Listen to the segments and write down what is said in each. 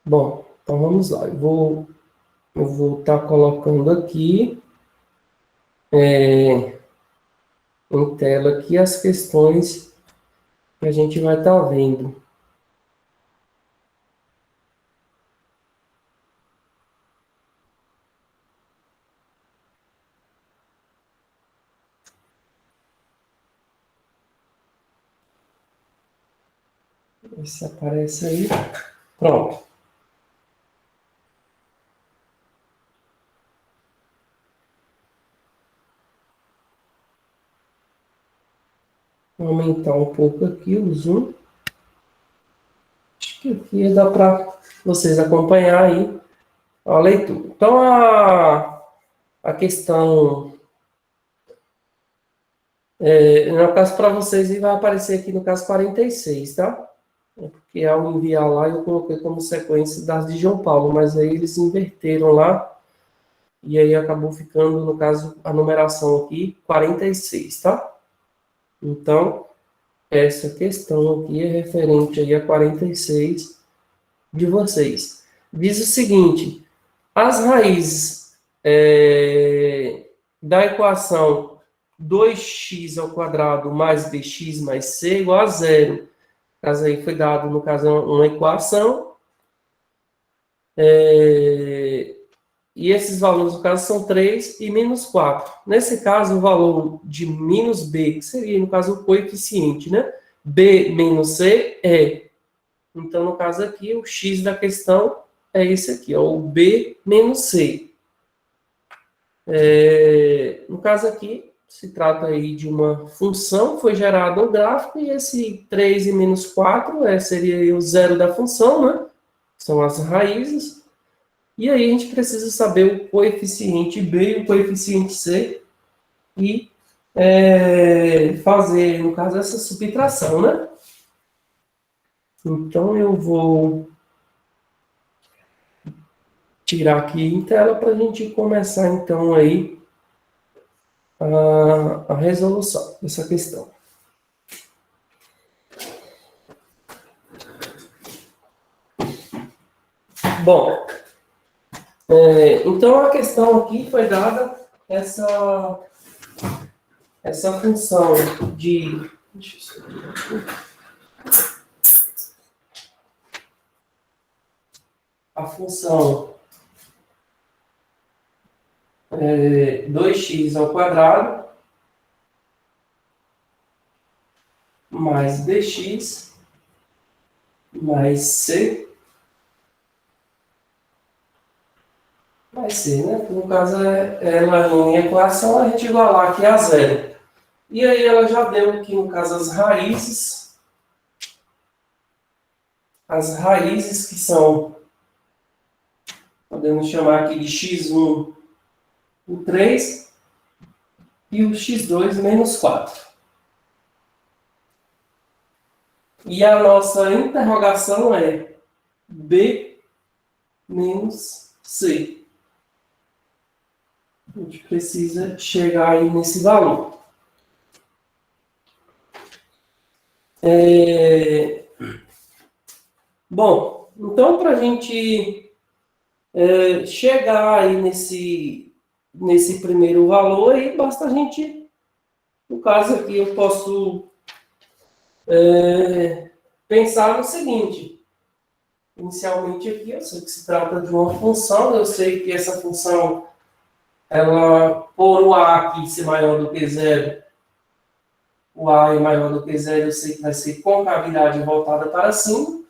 Bom, então vamos lá. Eu vou estar colocando aqui em tela aqui as questões que a gente vai estar vendo. Ver se aparece aí. Pronto. Vou aumentar um pouco aqui o zoom. Acho que aqui dá para vocês acompanhar aí a leitura. Então, a questão, no caso para vocês, vai aparecer aqui no caso 46, tá? É porque ao enviar lá, eu coloquei como sequência das de João Paulo, mas aí eles inverteram lá, e aí acabou ficando, no caso, a numeração aqui, 46, tá? Então, essa questão aqui é referente aí a 46 de vocês. Diz o seguinte: as raízes da equação 2x ao quadrado mais bx mais c igual a zero. No caso aí foi dado, no caso, uma equação. E esses valores, no caso, são 3 e menos 4. Nesse caso, o valor de menos b, que seria, no caso, o coeficiente, né? B menos c é. Então, no caso aqui, o x da questão é esse aqui, ó, o b menos c. No caso aqui, se trata aí de uma função, foi gerado um gráfico, e esse 3 e menos 4 seria o zero da função, né? São as raízes. E aí a gente precisa saber o coeficiente B e o coeficiente C e fazer, no caso, essa subtração, né? Então, eu vou tirar aqui em tela para a gente começar, então, aí a resolução dessa questão. Bom, então a questão aqui foi dada essa função de... Deixa eu subir aqui. A função 2x ao quadrado mais bx mais c vai ser, né? No caso, ela em equação, a gente igualar aqui a zero. E aí ela já deu aqui, no caso, as raízes que são, podemos chamar aqui de x1, o 3, e o x2 menos 4. E a nossa interrogação é b menos c. A gente precisa chegar aí nesse valor. Bom, então para a gente chegar aí nesse primeiro valor, aí basta a gente, no caso aqui, eu posso pensar no seguinte. Inicialmente aqui, eu sei que se trata de uma função, eu sei que essa função, ela, por o a aqui ser maior do que zero, o a é maior do que zero, eu sei que vai ser concavidade voltada para cima.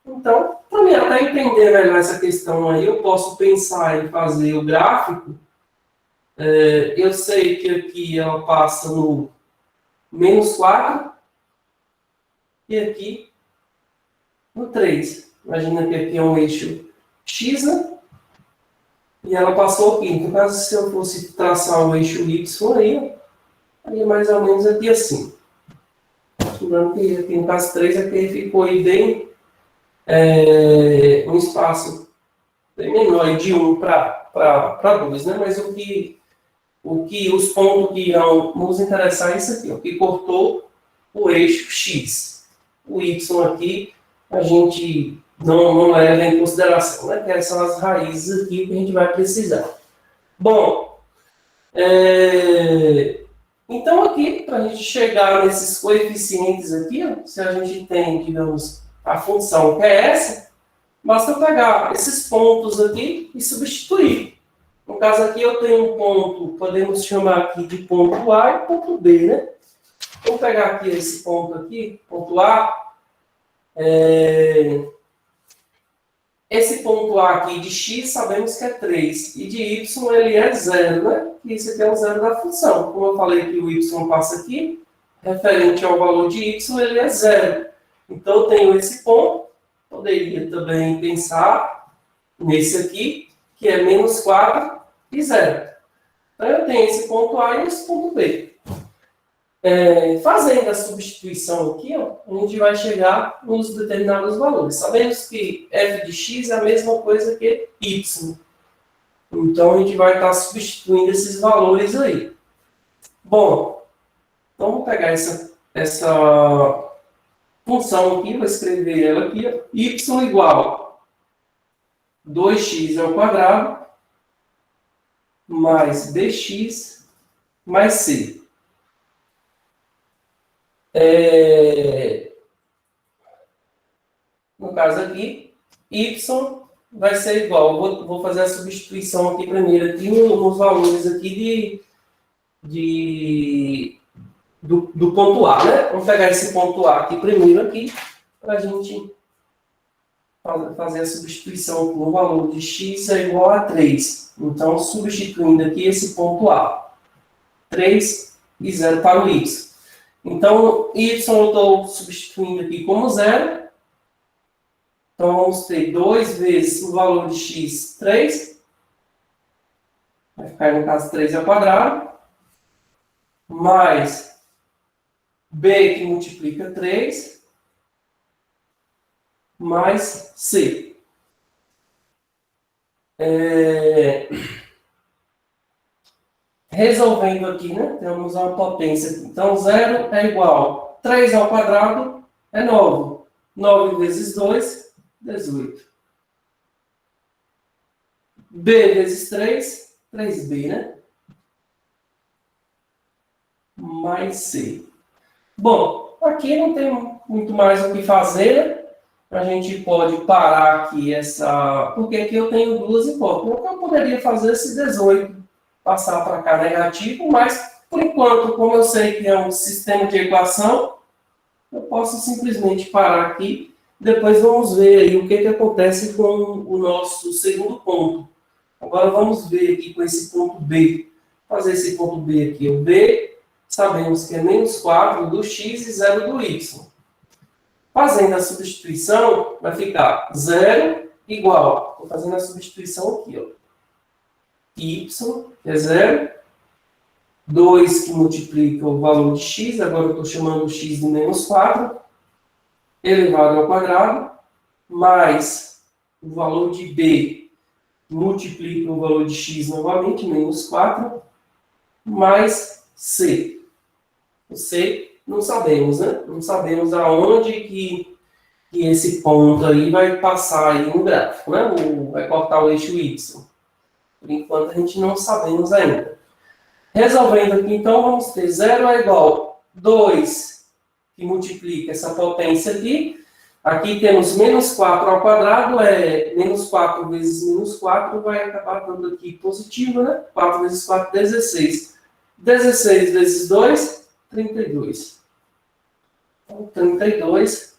Então, para mim até entender melhor essa questão aí, eu posso pensar em fazer o gráfico. Eu sei que aqui ela passa no menos 4 e aqui no 3. Imagina que aqui é um eixo x, né? E ela passou aqui. Então, caso se eu fosse traçar o eixo y aí é mais ou menos aqui assim. Lembrando que aqui no caso 3, aqui ficou aí bem um espaço bem menor, de 1 para 2, né? Mas os pontos que irão nos interessar é isso aqui, ó, que cortou o eixo x. O y aqui, a gente não leva em consideração, né? Que essas são as raízes aqui que a gente vai precisar. Bom, então aqui, para a gente chegar nesses coeficientes aqui, ó, se a gente tem, digamos, a função que é essa, basta pegar esses pontos aqui e substituir. No caso aqui eu tenho um ponto, podemos chamar aqui de ponto A e ponto B, né? Vamos pegar aqui esse ponto aqui, ponto A. Esse ponto A aqui de x sabemos que é 3, e de y ele é 0, né? E isso aqui é o zero da função. Como eu falei que o y passa aqui, referente ao valor de y, ele é 0. Então eu tenho esse ponto, poderia também pensar nesse aqui, que é menos 4 e 0. Então eu tenho esse ponto A e esse ponto B. Fazendo a substituição aqui, ó, a gente vai chegar nos determinados valores. Sabemos que f de x é a mesma coisa que y. Então, a gente vai estar substituindo esses valores aí. Bom, então vamos pegar essa função aqui, vou escrever ela aqui, ó, y igual 2x ao quadrado mais bx mais c. No caso aqui, y vai ser igual. Vou fazer a substituição aqui primeiro aqui nos valores aqui do ponto A, né? Vamos pegar esse ponto A aqui primeiro aqui para a gente fazer a substituição no valor de x é igual a 3. Então, substituindo aqui esse ponto A, 3 e 0 para o y. Então, y eu estou substituindo aqui como 0. Então, vamos ter 2 vezes o valor de x, 3. Vai ficar, no caso, 3 ao quadrado. Mais b, que multiplica 3. Mais c. Resolvendo aqui, né? Temos uma potência aqui. Então, 0 é igual. 3 ao quadrado é 9. 9 vezes 2, 18. B vezes 3, 3B, né? Mais C. Bom, aqui não tem muito mais o que fazer. A gente pode parar aqui essa... Porque aqui eu tenho duas hipóteses. Eu poderia fazer esse 18, passar para cá negativo, mas, por enquanto, como eu sei que é um sistema de equação, eu posso simplesmente parar aqui. Depois vamos ver aí o que acontece com o nosso segundo ponto. Agora vamos ver aqui com esse ponto B. Fazer esse ponto B aqui. O B, sabemos que é menos 4 do x e 0 do y. Fazendo a substituição, vai ficar 0 igual. Estou fazendo a substituição aqui, ó. Y, que é 0. 2 que multiplica o valor de x. Agora eu estou chamando o x de menos 4. Elevado ao quadrado. Mais o valor de b. Multiplica o valor de x novamente. Menos 4. Mais c. O c não sabemos, né? Não sabemos aonde que esse ponto aí vai passar aí no gráfico, né? Vai cortar o eixo y. Por enquanto, a gente não sabemos ainda. Resolvendo aqui, então, vamos ter 0 é igual a 2, que multiplica essa potência aqui. Aqui temos menos 4 ao quadrado, menos 4 vezes menos 4, vai acabar dando aqui positivo, né? 4 vezes 4, 16. 16 vezes 2, 32. Então, 32.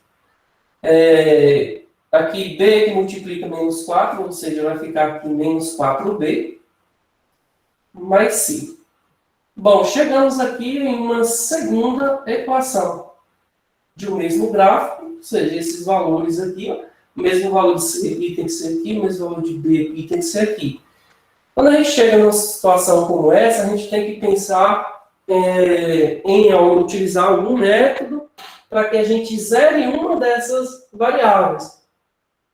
Aqui b que multiplica menos 4, ou seja, vai ficar aqui menos 4b, mais c. Bom, chegamos aqui em uma segunda equação de um mesmo gráfico, ou seja, esses valores aqui, ó, o mesmo valor de c aqui tem que ser aqui, o mesmo valor de b aqui tem que ser aqui. Quando a gente chega numa situação como essa, a gente tem que pensar em utilizar algum método para que a gente zere uma dessas variáveis.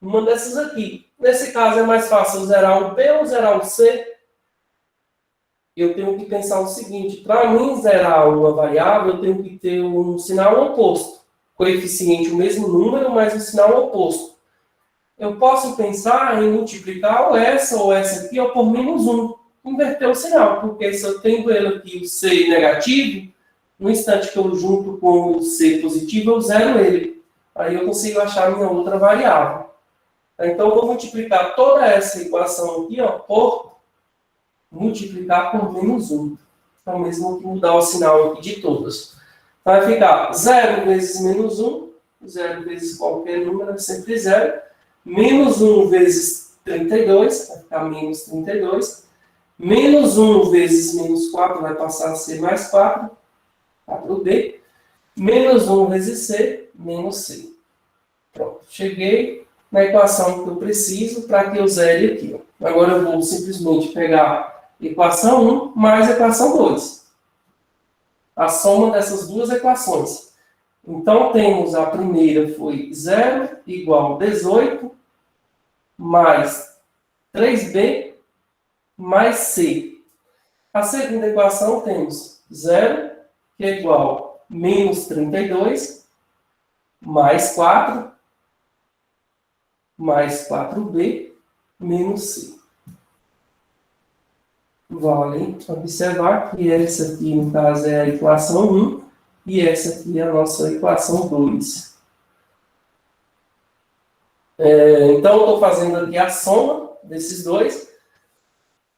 Uma dessas aqui. Nesse caso, é mais fácil zerar o B ou zerar o C. Eu tenho que pensar o seguinte. Para mim zerar uma variável, eu tenho que ter um sinal oposto. Coeficiente, o mesmo número, mas um sinal oposto. eu posso pensar em multiplicar ou essa aqui, ou por menos 1. Inverter o sinal, porque se eu tenho ele aqui, o C negativo, no instante que eu junto com o C positivo, eu zero ele. Aí eu consigo achar a minha outra variável. Então, eu vou multiplicar toda essa equação aqui, ó, por multiplicar por menos 1. Então, mesmo que mudar o sinal aqui de todas. Vai ficar 0 vezes menos 1, 0 vezes qualquer número, é sempre 0. Menos 1 vezes 32, vai ficar menos 32. Menos 1 vezes menos 4 vai passar a ser mais 4, 4b. Menos 1 vezes c, menos c. Pronto, cheguei na equação que eu preciso para que eu zere aqui. Ó. Agora eu vou simplesmente pegar equação 1 mais equação 2. A soma dessas duas equações. Então, temos a primeira foi 0 igual a 18 mais 3b mais c. A segunda equação temos 0, que é igual a menos 32, mais 4, mais 4b, menos c. Vale observar que essa aqui, no caso, é a equação 1, e essa aqui é a nossa equação 2. Então, eu estou fazendo aqui a soma desses dois.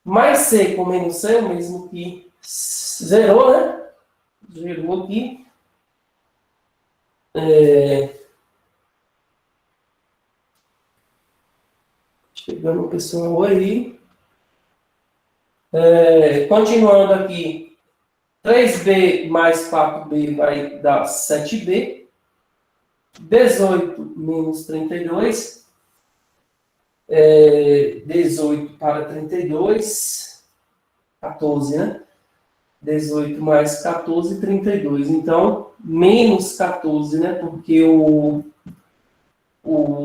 Mais c com menos c é o mesmo que zerou, né? Zerou aqui. Chegando o pessoal aí. Continuando aqui. 3b mais 4b vai dar 7b. 18 menos 32. 18 para 32. 14, né? 18 mais 14, 32. Então, menos 14, né? Porque o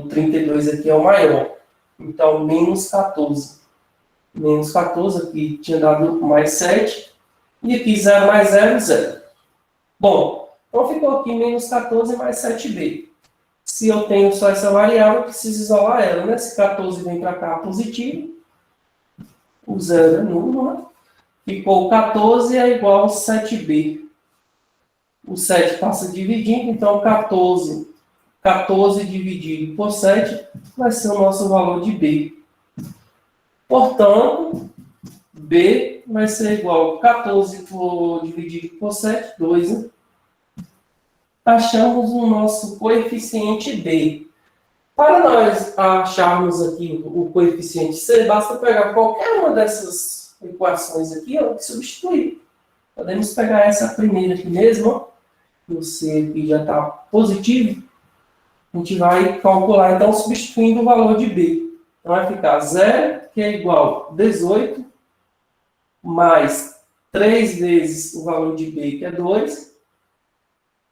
32 aqui é o maior. Então, menos 14. Menos 14, aqui tinha dado mais 7. E aqui 0 mais 0, 0. Bom, então ficou aqui menos 14 mais 7b. Se eu tenho só essa variável, eu preciso isolar ela, né? Se 14 vem para cá positivo, o 0 é nulo, né? Ficou 14 é igual a 7b. O 7 passa dividindo, então 14 dividido por 7 vai ser o nosso valor de b. Portanto, b vai ser igual a 14 dividido por 7, 2, né? Achamos o nosso coeficiente b. Para nós acharmos aqui o coeficiente c, basta pegar qualquer uma dessas equações aqui, ó, e substituir. Podemos pegar essa primeira aqui mesmo, ó, o c aqui já está positivo. A gente vai calcular, então, substituindo o valor de b. Então, vai ficar 0, que é igual a 18, mais 3 vezes o valor de b, que é 2,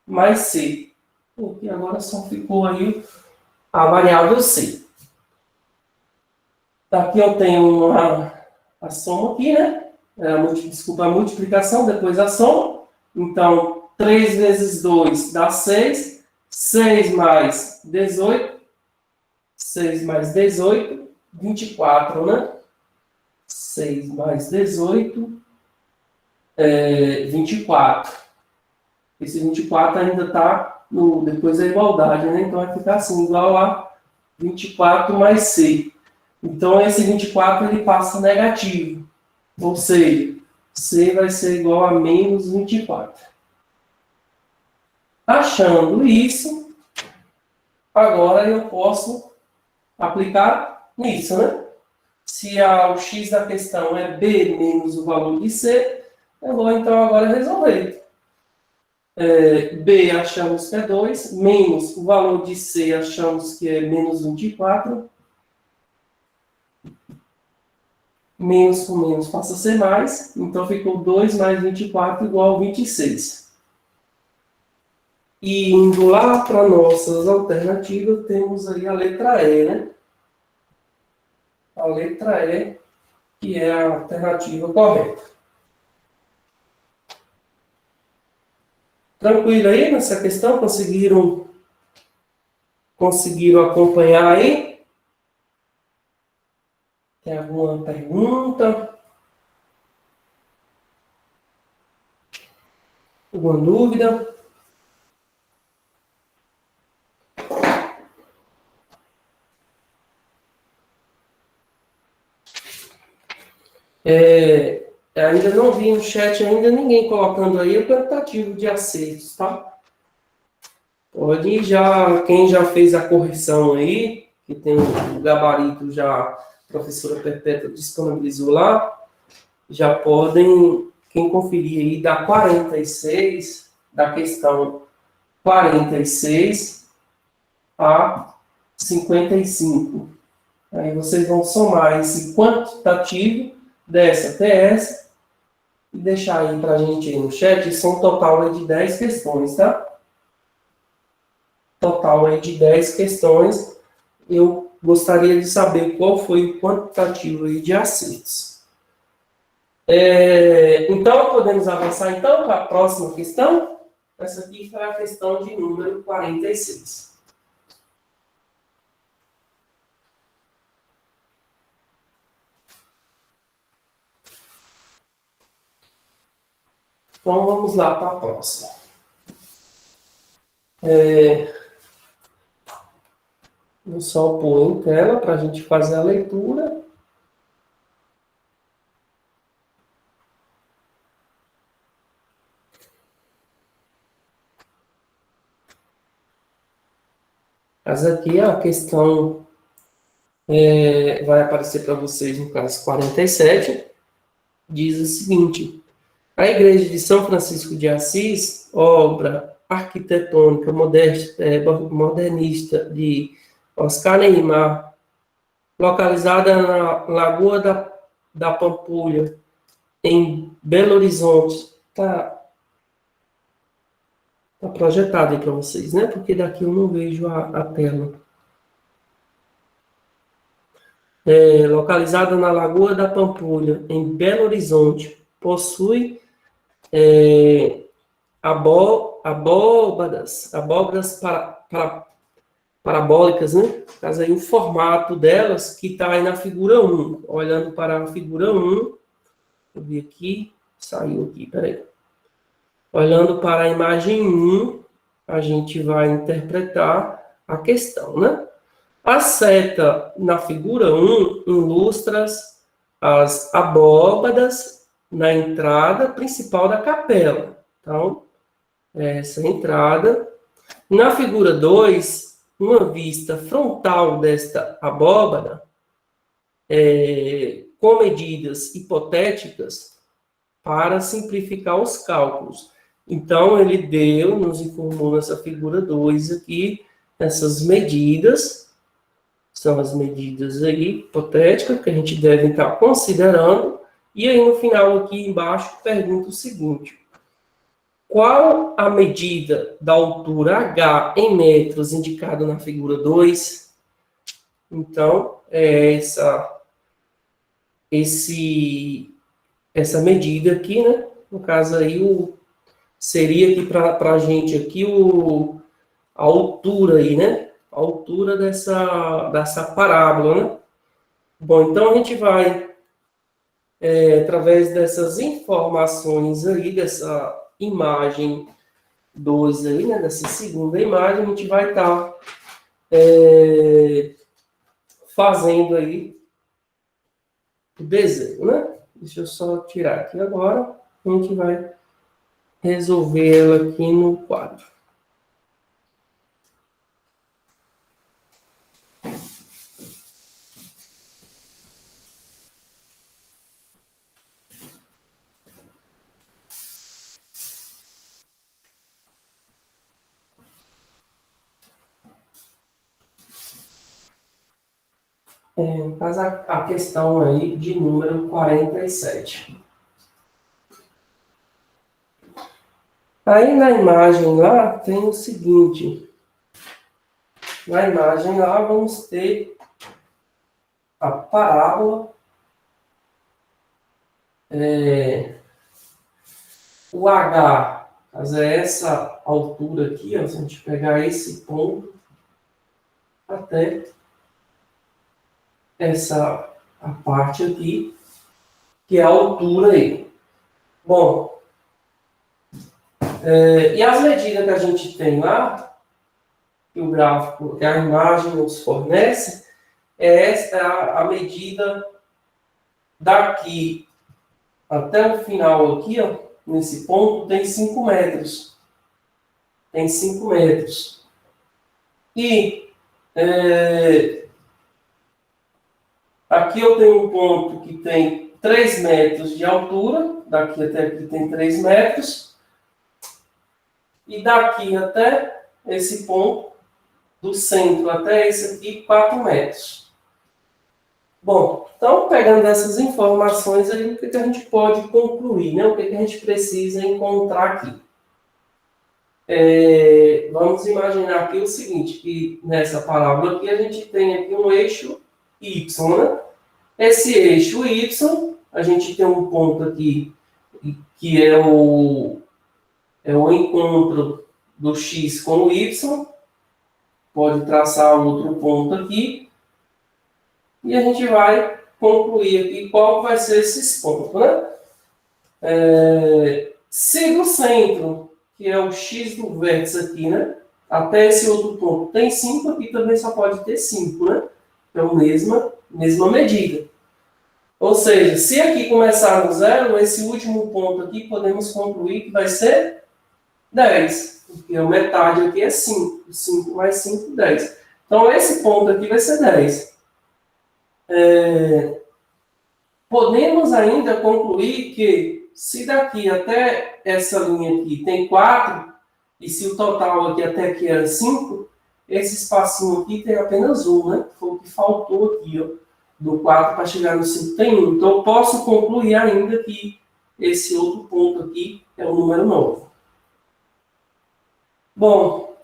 mais c. E agora só ficou aí a variável c. Aqui eu tenho a soma aqui, né? Desculpa, a multiplicação, depois a soma. Então, 3 vezes 2 dá 6. 6 mais 18. 6 mais 18, 24, né? 6 mais 18, 24. Esse 24 ainda está depois da igualdade, né? Então vai ficar assim, igual a 24 mais c. Então esse 24 ele passa negativo. Ou seja, c vai ser igual a menos 24. Achando isso, agora eu posso aplicar nisso, né? Se o x da questão é b menos o valor de c, eu vou então agora resolver. B achamos que é 2, menos o valor de C achamos que é menos 24. Menos com menos passa a ser mais, então ficou 2 mais 24 igual a 26. E indo lá para nossas alternativas, temos aí a letra E, né? A letra E, que é a alternativa correta. Tranquilo aí nessa questão? Conseguiram acompanhar aí? Tem alguma pergunta? Alguma dúvida? Ainda não vi no chat ainda ninguém colocando aí o tentativo de acertos, tá? Pode já, quem já fez a correção aí, que tem o gabarito já, a professora Perpétua disponibilizou lá, já podem, quem conferir aí, da 46, da questão 46 a 55. Aí vocês vão somar esse quantitativo dessa TS e deixar aí para a gente aí no chat. São um total aí de 10 questões, tá? Total aí de 10 questões. Eu gostaria de saber qual foi o quantitativo aí de acertos. Então, podemos avançar então para a próxima questão? Essa aqui foi a questão de número 46. Então, vamos lá para a próxima. Vou só pôr em tela para a gente fazer a leitura. Mas aqui a questão vai aparecer para vocês no caso 47. Diz o seguinte: a Igreja de São Francisco de Assis, obra arquitetônica modernista de Oscar Niemeyer, localizada na Lagoa da Pampulha, em Belo Horizonte. Tá projetado aí para vocês, né? Porque daqui eu não vejo a tela. Localizada na Lagoa da Pampulha, em Belo Horizonte, possui abóbadas parabólicas, né? No caso aí, o formato delas, que está aí na figura 1. Olhando para a figura 1, eu vi aqui, saiu aqui, peraí. Olhando para a imagem 1, a gente vai interpretar a questão, né? A seta na figura 1 ilustra as abóbadas na entrada principal da capela. Então, essa entrada. Na figura 2, uma vista frontal desta abóbada, com medidas hipotéticas para simplificar os cálculos. Então, ele nos informou nessa figura 2 aqui, essas medidas, são as medidas aí hipotéticas que a gente deve estar considerando, e aí no final aqui embaixo pergunta o seguinte: qual a medida da altura H em metros indicado na figura 2? Então, essa medida aqui, né? No caso aí, seria aqui para a gente aqui a altura aí, né? A altura dessa parábola, né? Bom, então a gente vai, através dessas informações aí, dessa imagem 2 aí, né? Dessa segunda imagem, a gente vai estar fazendo aí o desenho, né? Deixa eu só tirar aqui agora. A gente vai resolver ela aqui no quadro. Faz a questão aí de número 47. Aí na imagem lá tem o seguinte. Na imagem lá vamos ter a parábola, o H, mas é essa altura aqui, ó, se a gente pegar esse ponto até essa a parte aqui, que é a altura aí. Bom, e as medidas que a gente tem lá, que o gráfico, que a imagem nos fornece, é a medida daqui até o final aqui, ó, nesse ponto, tem 5 metros. Tem 5 metros. E aqui eu tenho um ponto que tem 3 metros de altura, daqui até aqui tem 3 metros, e daqui até esse ponto, do centro até esse aqui, 4 metros. Bom, então, pegando essas informações aí, o que a gente pode concluir, né? O que a gente precisa encontrar aqui? Vamos imaginar aqui o seguinte, que nessa parábola aqui a gente tem aqui um eixo Y, né? Esse eixo Y, a gente tem um ponto aqui que é o encontro do X com o Y, pode traçar outro ponto aqui, e a gente vai concluir aqui qual vai ser esses pontos, né? Se do centro, que é o X do vértice aqui, né? Até esse outro ponto tem 5, aqui também só pode ter 5, né? Então, mesma medida. Ou seja, se aqui começar no 0, esse último ponto aqui, podemos concluir que vai ser 10. Porque a metade aqui é 5. 5 mais 5, 10. Então, esse ponto aqui vai ser 10. Podemos ainda concluir que se daqui até essa linha aqui tem 4, e se o total aqui até aqui era 5, esse espacinho aqui tem apenas 1, né? Foi o que faltou aqui, ó. Do 4 para chegar no 5 tem 1. Então, eu posso concluir ainda que esse outro ponto aqui é o número 9. Bom,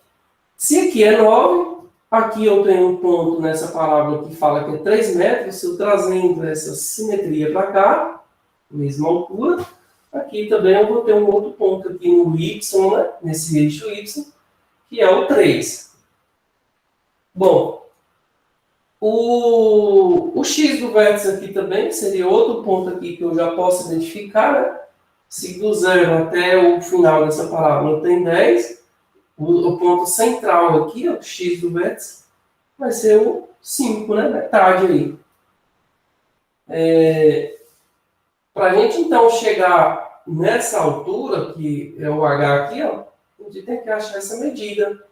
se aqui é 9, aqui eu tenho um ponto nessa parábola que fala que é 3 metros. Se eu trazendo essa simetria para cá, mesma altura, aqui também eu vou ter um outro ponto aqui no Y, né? Nesse eixo Y, que é o 3. Bom, o X do vértice aqui também seria outro ponto aqui que eu já posso identificar, né? Se do 0 até o final dessa parábola tem 10, o ponto central aqui, o X do vértice, vai ser o 5, né? Metade aí. Para a gente, então, chegar nessa altura, que é o H aqui, ó, a gente tem que achar essa medida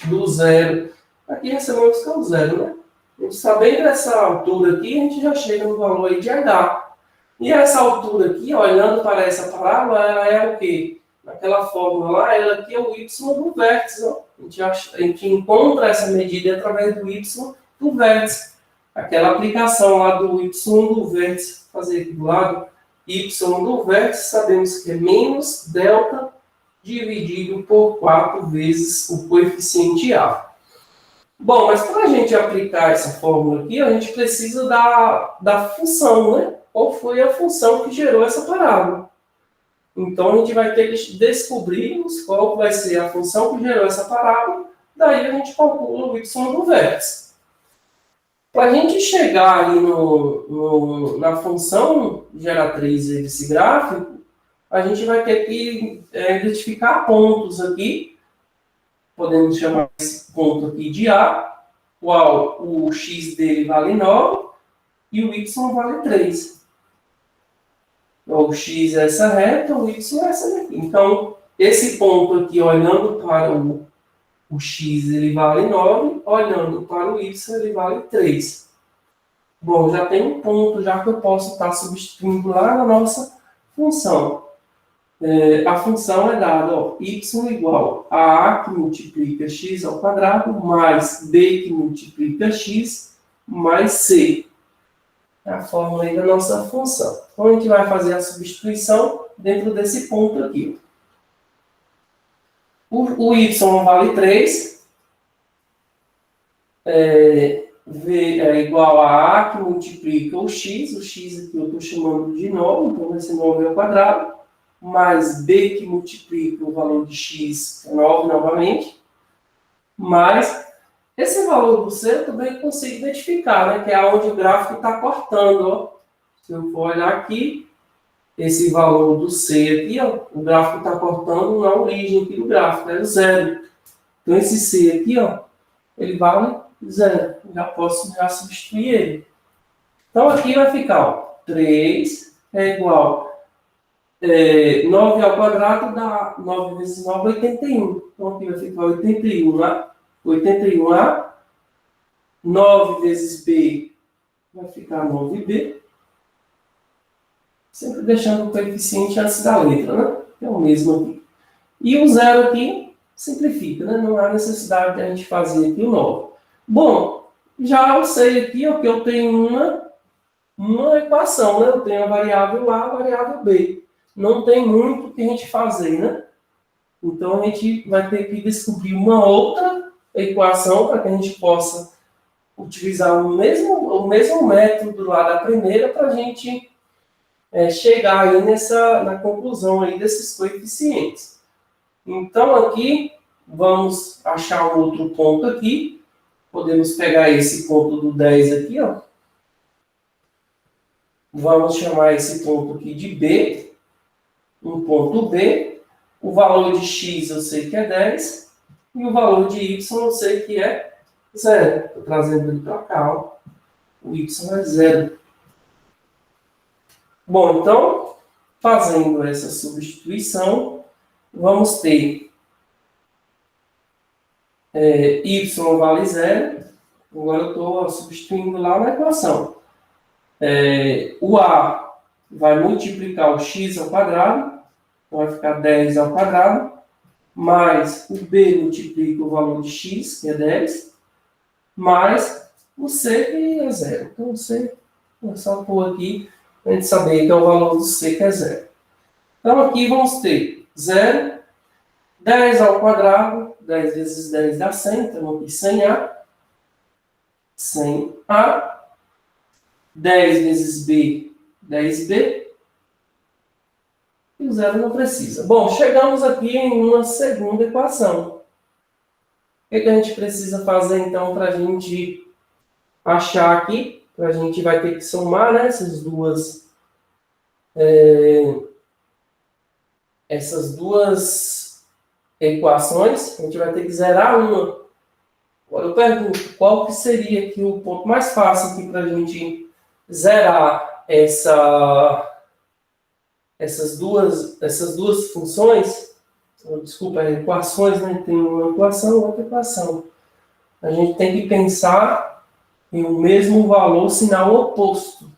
do 0. Aqui recebemos que é o 0, né? A gente sabendo dessa altura aqui, a gente já chega no valor aí de H. E essa altura aqui, olhando para essa parábola, ela é o quê? Naquela fórmula lá, ela aqui é o Y do vértice. Ó. A gente encontra essa medida através do Y do vértice. Aquela aplicação lá do Y do vértice, fazer aqui do lado, Y do vértice, sabemos que é menos delta dividido por 4 vezes o coeficiente A. Bom, mas para a gente aplicar essa fórmula aqui, a gente precisa da função, né? Qual foi a função que gerou essa parábola? Então, a gente vai ter que descobrir qual vai ser a função que gerou essa parábola, daí a gente calcula o Y do vértice. Para a gente chegar aí na função geratriz desse gráfico, a gente vai ter que identificar pontos aqui. Podemos chamar esse ponto aqui de A, qual o X dele vale 9 e o Y vale 3. O X é essa reta, o Y é essa daqui. Então, esse ponto aqui, olhando para o X, ele vale 9, olhando para o Y, ele vale 3. Bom, já tem um ponto já que eu posso estar substituindo lá na nossa função. A função é dada, ó, y igual a A que multiplica x ao quadrado, mais B que multiplica x, mais C. É a fórmula aí da nossa função. Então, a gente vai fazer a substituição dentro desse ponto aqui. O y vale 3. V é igual a A que multiplica o x aqui eu estou chamando de 9, então vai ser 9 ao quadrado, mais B que multiplica o valor de x, 9 novamente, mais Esse valor do C eu também consigo identificar, né? Que é onde o gráfico está cortando, ó. Se eu for olhar aqui, esse valor do C aqui, ó, o gráfico está cortando na origem aqui do gráfico, é o zero. Então, esse C aqui, ó, ele vale zero. Já posso substituir ele. Então, aqui vai ficar, ó, 3 é igual 9 ao quadrado dá 9 vezes 9, 81. Então, aqui vai ficar 81, né? 81A. 9 vezes B vai ficar 9B. Sempre deixando o coeficiente antes da letra, né? É o mesmo aqui. E o zero aqui simplifica, né? Não há necessidade de a gente fazer aqui o 9. Bom, já eu sei aqui ó, que eu tenho uma equação, né? Eu tenho a variável A, a variável B. Não tem muito o que a gente fazer, né? Então, a gente vai ter que descobrir uma outra equação para que a gente possa utilizar o mesmo método lá da primeira para a gente chegar aí na conclusão aí desses coeficientes. Então, aqui, vamos achar um outro ponto aqui. Podemos pegar esse ponto do 10 aqui, ó. Vamos chamar esse ponto aqui de B. Um ponto B. O valor de x eu sei que é 10. E o valor de y eu sei que é 0. Estou trazendo ele para cá, ó. O y é 0. Bom, então, fazendo essa substituição, vamos ter y vale 0. Agora eu estou substituindo lá na equação. O a vai multiplicar o x ao quadrado, então vai ficar 10 ao quadrado, mais o b multiplica o valor de x, que é 10, mais o c, que é 0. Então, o c é só pôr aqui, para a gente saber que é o valor do c, que é 0. Então, aqui vamos ter 0, 10 ao quadrado, 10 vezes 10 dá 100, então aqui 100A, 100A, 10 vezes B, 10B, e o zero não precisa. Bom, chegamos aqui em uma segunda equação. O que a gente precisa fazer, então, para a gente achar aqui? A gente vai ter que somar, né, essas duas equações. A gente vai ter que zerar uma. Agora eu pergunto, qual que seria aqui o ponto mais fácil aqui para a gente zerar essas duas funções? Desculpa, equações, né? Tem uma equação e outra equação. A gente tem que pensar em o mesmo valor, sinal oposto.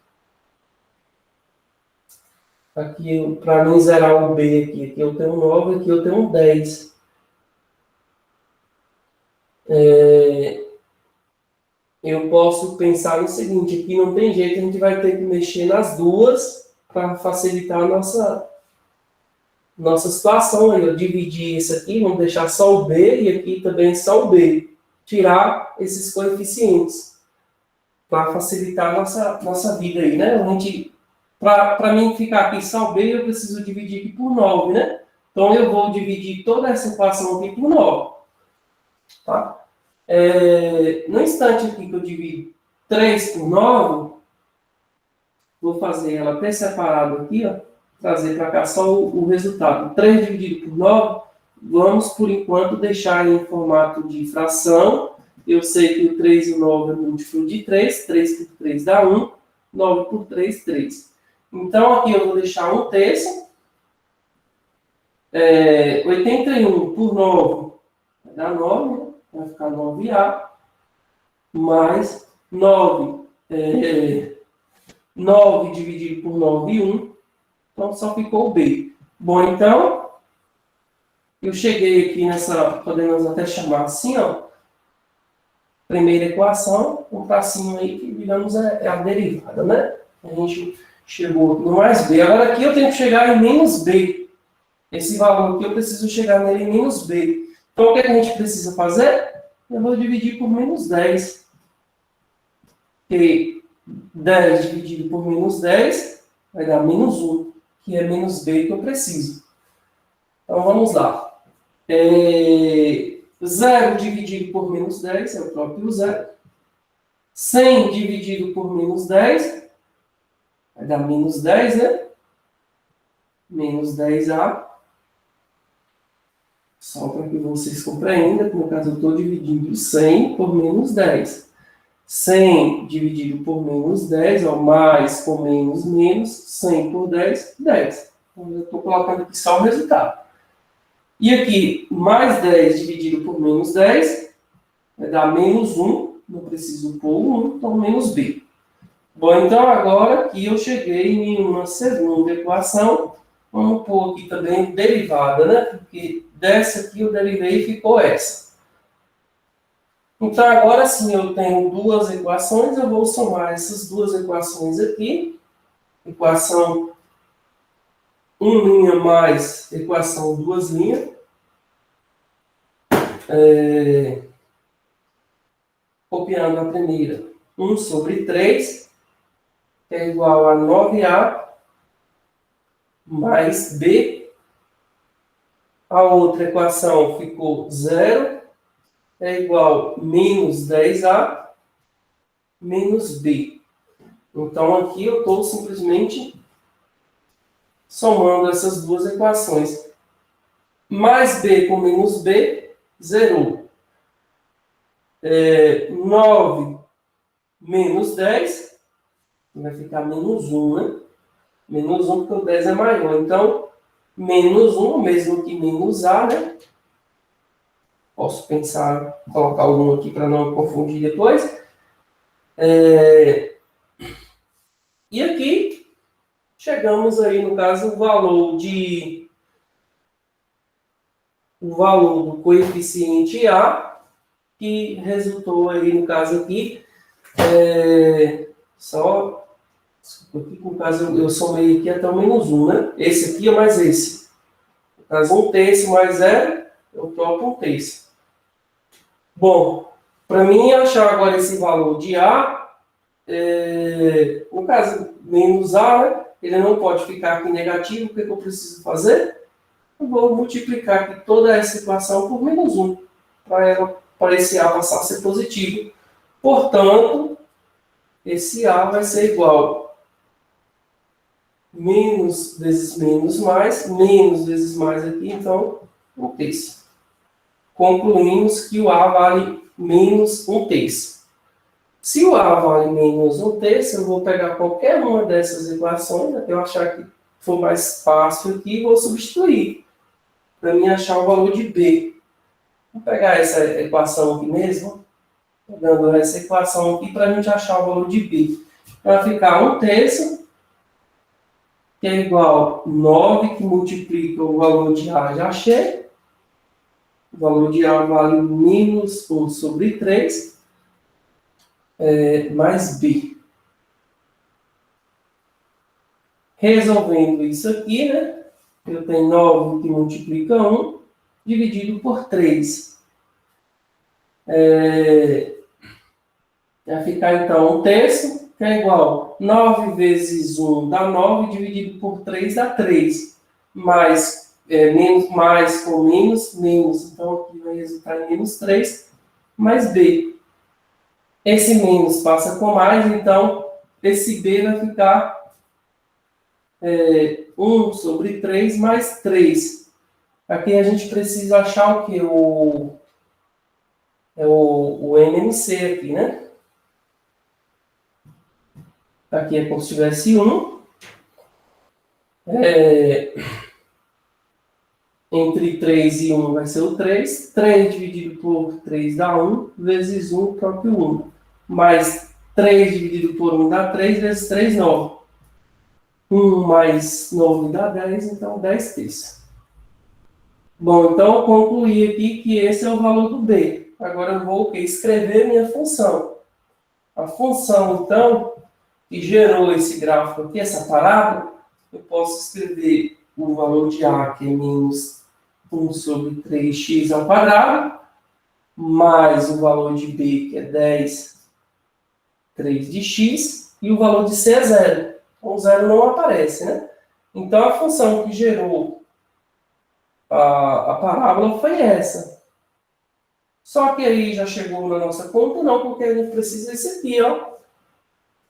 Aqui, para mim zerar o B aqui eu tenho 9, aqui eu tenho 10. Eu posso pensar no seguinte, aqui não tem jeito, a gente vai ter que mexer nas duas para facilitar a nossa situação. Eu dividir isso aqui, vamos deixar só o B e aqui também só o B. Tirar esses coeficientes para facilitar a nossa vida aí, né? Para mim ficar aqui só o B, eu preciso dividir aqui por 9, né? Então, eu vou dividir toda essa equação aqui por 9. Tá? No instante aqui que eu divido 3 por 9, vou fazer ela até separado aqui, ó, trazer para cá só o resultado. 3 dividido por 9, vamos, por enquanto, deixar em formato de fração. Eu sei que o 3 e o 9 é múltiplo de 3. 3 por 3 dá 1. 9 por 3, 3. Então, aqui eu vou deixar 1/3. 81 por 9 vai dar 9, né? Vai ficar 9A. Mais 9. 9 dividido por 9 e 1. Então, só ficou o B. Bom, então, eu cheguei aqui podemos até chamar assim, ó. Primeira equação, um tracinho aí que, digamos, é a derivada, né? A gente chegou no mais B. Agora aqui eu tenho que chegar em menos B. Esse valor aqui eu preciso chegar nele em menos B. Então, o que a gente precisa fazer? Eu vou dividir por menos 10. Porque 10 dividido por menos 10 vai dar menos 1, que é menos B que eu preciso. Então, vamos lá. 0 dividido por menos 10 é o próprio zero. 100 dividido por menos 10 vai dar menos 10, né? Menos 10A. Só para que vocês compreendam, que no caso eu estou dividindo 100 por menos 10. 100 dividido por menos 10, ó, mais com menos, menos, 100 por 10, 10. Então, eu estou colocando aqui só o resultado. E aqui, mais 10 dividido por menos 10, vai dar menos 1, não preciso pôr 1, então menos B. Bom, então agora aqui eu cheguei em uma segunda equação. Vamos pôr aqui também derivada, né? Porque dessa aqui eu derivei e ficou essa. Então agora sim eu tenho duas equações, eu vou somar essas duas equações aqui. Equação 1 linha mais equação 2 linhas. Copiando a primeira, 1 sobre 3, que é igual a 9A mais B. A outra equação ficou 0, é igual a menos 10A menos B. Então, aqui eu estou simplesmente somando essas duas equações. Mais B com menos B, zerou. 9 menos 10, vai ficar menos 1, né? Menos 1 porque o 10 é maior. Então, menos 1, mesmo que menos A, né? Posso pensar, colocar o 1 aqui para não confundir depois. E aqui, chegamos aí, no caso, o valor do coeficiente A, que resultou aí, no caso aqui, desculpa aqui, no caso eu somei aqui até o menos 1, né? Esse aqui é mais esse. No caso, 1/3 mais 0, eu troco 1/3. Bom, para mim achar agora esse valor de A, no caso, menos A, né? Ele não pode ficar aqui negativo, o que eu preciso fazer? Eu vou multiplicar aqui toda essa equação por menos 1, para esse A passar a ser positivo. Portanto, esse A vai ser igual a menos vezes menos vezes mais aqui, então, 1/3. Concluímos que o A vale menos 1/3. Se o A vale menos 1/3, eu vou pegar qualquer uma dessas equações, até eu achar que for mais fácil aqui, e vou substituir, para mim achar o valor de B. Vou pegar essa equação aqui mesmo, pegando essa equação aqui para a gente achar o valor de B. Vai ficar 1/3, que é igual a 9, que multiplica o valor de A, já achei. O valor de A vale menos 1 sobre 3, mais B. Resolvendo isso aqui, né? Eu tenho 9 que multiplica 1, dividido por 3. Vai ficar, então, 1/3, que é igual a 9 vezes 1 dá 9, dividido por 3 dá 3. Menos mais com menos, menos. Então, aqui vai resultar em menos 3, mais B. Esse menos passa com mais, então, esse B vai ficar 1 sobre 3 mais 3. Aqui a gente precisa achar o quê? O NMC aqui, né? Aqui é como se tivesse 1. Entre 3 e 1 vai ser o 3. 3 dividido por 3 dá 1, vezes 1, o próprio 1. Mais 3 dividido por 1 dá 3, vezes 3, 9. 1 mais 9 dá 10, então 10/3. Bom, então eu concluí aqui que esse é o valor do B. Agora eu vou escrever minha função. A função, então, que gerou esse gráfico aqui, essa parábola, eu posso escrever o valor de A, que é menos 1 sobre 3x ao quadrado, mais o valor de B, que é 10, 3 de x, e o valor de C é 0. Então, o 0 não aparece, né? Então, a função que gerou a parábola foi essa. Só que aí já chegou na nossa conta, não, porque a gente precisa desse aqui, ó.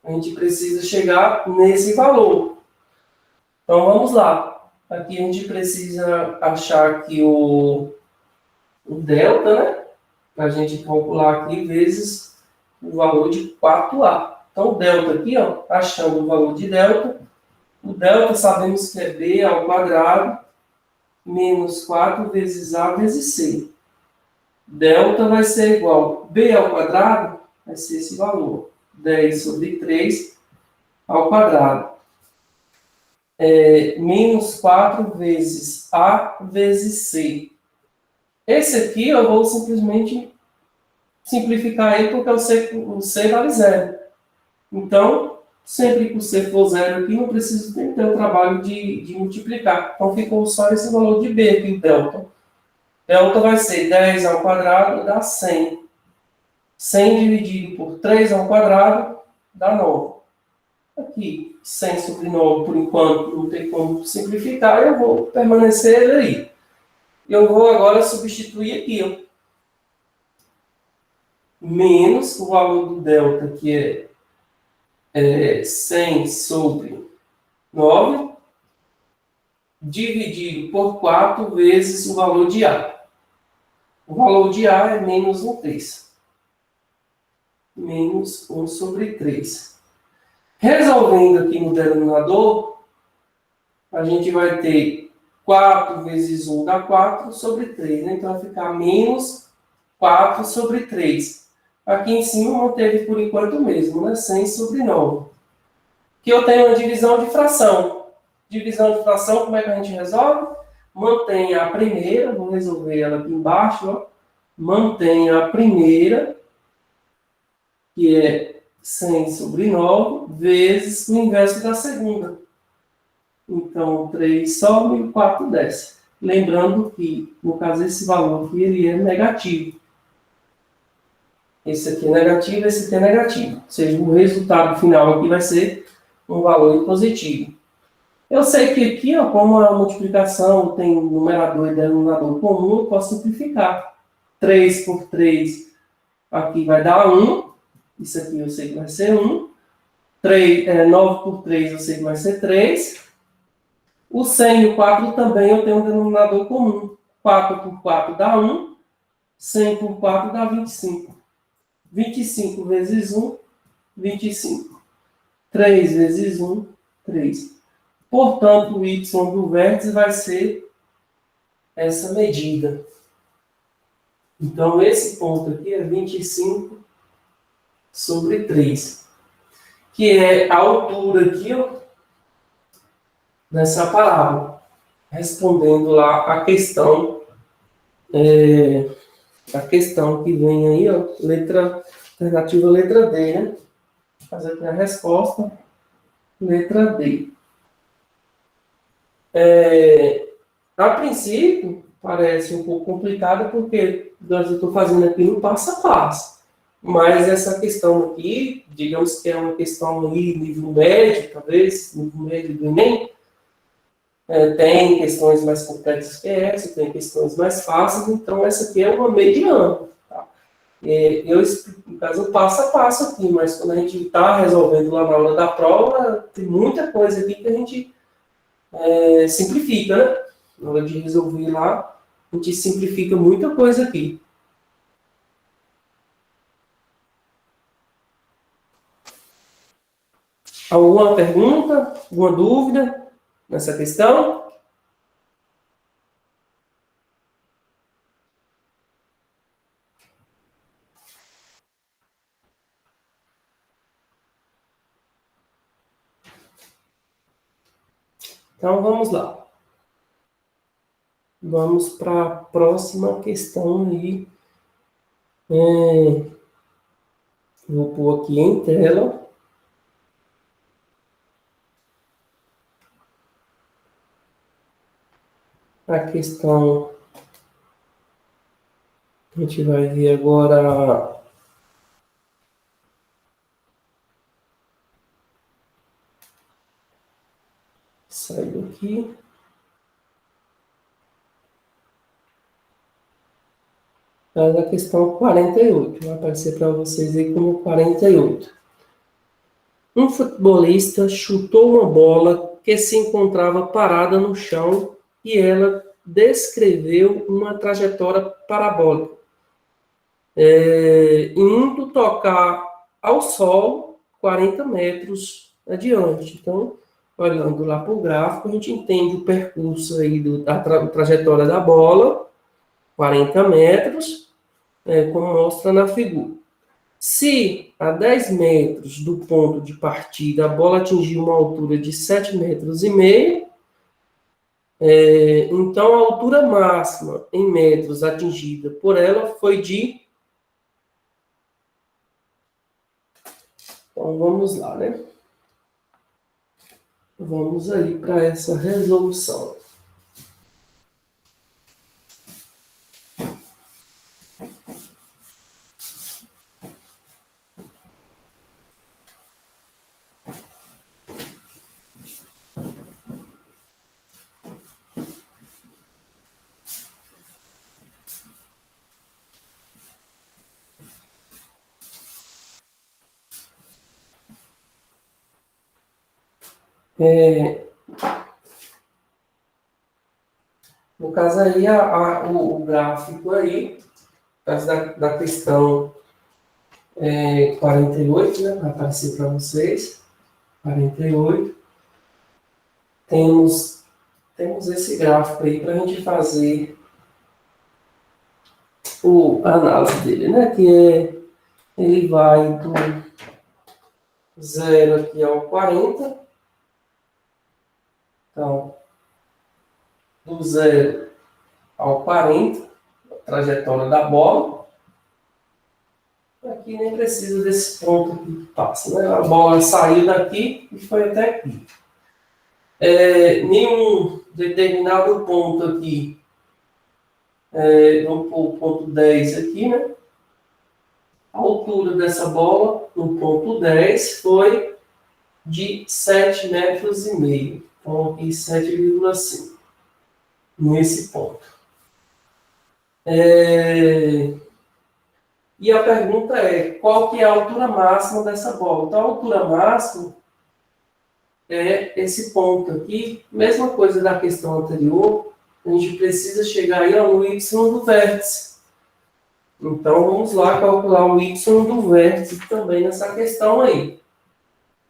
A gente precisa chegar nesse valor. Então, vamos lá. Aqui a gente precisa achar aqui o delta, né? Para a gente calcular aqui vezes o valor de 4A. Então, o delta aqui, ó, achando o valor de delta. O delta sabemos que é B ao quadrado menos 4 vezes A vezes C. Delta vai ser igual a B ao quadrado, vai ser esse valor. 10 sobre 3 ao quadrado. Menos 4 vezes A vezes C. Esse aqui eu vou simplesmente simplificar ele porque o C vale zero. Então, sempre que o C for zero aqui, não preciso ter o trabalho de multiplicar. Então, ficou só esse valor de B aqui, o delta. Delta vai ser 10 ao quadrado dá 100. 100 dividido por 3 ao quadrado dá 9. Aqui, 100 sobre 9, por enquanto, não tem como simplificar, eu vou permanecer ele aí. Eu vou agora substituir aqui, ó. Menos o valor do delta, que é 100 sobre 9, dividido por 4 vezes o valor de A. O valor de A é menos 1/3. Menos 1 sobre 3. Resolvendo aqui no denominador, a gente vai ter 4 vezes 1 dá 4 sobre 3. Né? Então, vai ficar menos 4 sobre 3. Aqui em cima manteve por enquanto o mesmo, né? 100 sobre 9. Aqui eu tenho uma divisão de fração. Divisão de fração, como é que a gente resolve? Mantém a primeira, vou resolver ela aqui embaixo, ó. Mantém a primeira, que é 100 sobre 9, vezes o inverso da segunda. Então, 3 sobe e 4 desce. Lembrando que, no caso, esse valor aqui ele é negativo. Esse aqui é negativo, esse aqui é negativo. Ou seja, o resultado final aqui vai ser um valor positivo. Eu sei que aqui, ó, como a multiplicação tem numerador e denominador comum, eu posso simplificar. 3 por 3 aqui vai dar 1. Isso aqui eu sei que vai ser 1. 9 por 3 eu sei que vai ser 3. O 100 e o 4 também eu tenho um denominador comum. 4 por 4 dá 1. 100 por 4 dá 25. 25 vezes 1, 25. 3 vezes 1, 3. Portanto, o y do vértice vai ser essa medida. Então, esse ponto aqui é 25 sobre 3, que é a altura aqui, ó, nessa parábola. Respondendo lá a questão que vem aí, ó, alternativa letra D, né? Vou fazer aqui a resposta, letra D. A princípio, parece um pouco complicado, porque eu estou fazendo aqui no passo a passo. Mas essa questão aqui, digamos que é uma questão aí, nível médio, talvez, nível médio do Enem, tem questões mais complexas que essa, tem questões mais fáceis, então essa aqui é uma mediana. Tá? Eu explico, no caso, passo a passo aqui, mas quando a gente está resolvendo lá na aula da prova, tem muita coisa aqui que a gente simplifica, né? Na hora de resolver lá, a gente simplifica muita coisa aqui. Alguma pergunta? Alguma dúvida nessa questão? Então, vamos lá. Vamos para a próxima questão aí. Vou pôr aqui em tela. A questão que a gente vai ver agora. Saiu aqui. Faz a questão 48. Vai aparecer para vocês aí como 48. Um futebolista chutou uma bola que se encontrava parada no chão e ela descreveu uma trajetória parabólica, indo tocar ao solo 40 metros adiante. Então, olhando lá para o gráfico, a gente entende o percurso aí da trajetória da bola, 40 metros, como mostra na figura. Se a 10 metros do ponto de partida a bola atingiu uma altura de 7,5 metros, então a altura máxima em metros atingida por ela foi de... Então vamos lá, né? Vamos aí para essa resolução. No caso aí, o gráfico aí, da questão 48, né, vai aparecer para vocês, 48, temos esse gráfico aí para a gente fazer a análise dele, né, ele vai do 0 aqui ao 40, então, do 0 ao 40, a trajetória da bola. Aqui nem precisa desse ponto aqui que passa, né? A bola saiu daqui e foi até aqui. Nenhum determinado ponto aqui, vamos pôr o ponto 10 aqui, né? A altura dessa bola, no ponto 10, foi de 7,5 metros. Então, aqui 7,5, nesse ponto. E a pergunta é, qual que é a altura máxima dessa bola? Então, a altura máxima é esse ponto aqui. Mesma coisa da questão anterior, a gente precisa chegar aí no y do vértice. Então, vamos lá calcular o y do vértice também nessa questão aí.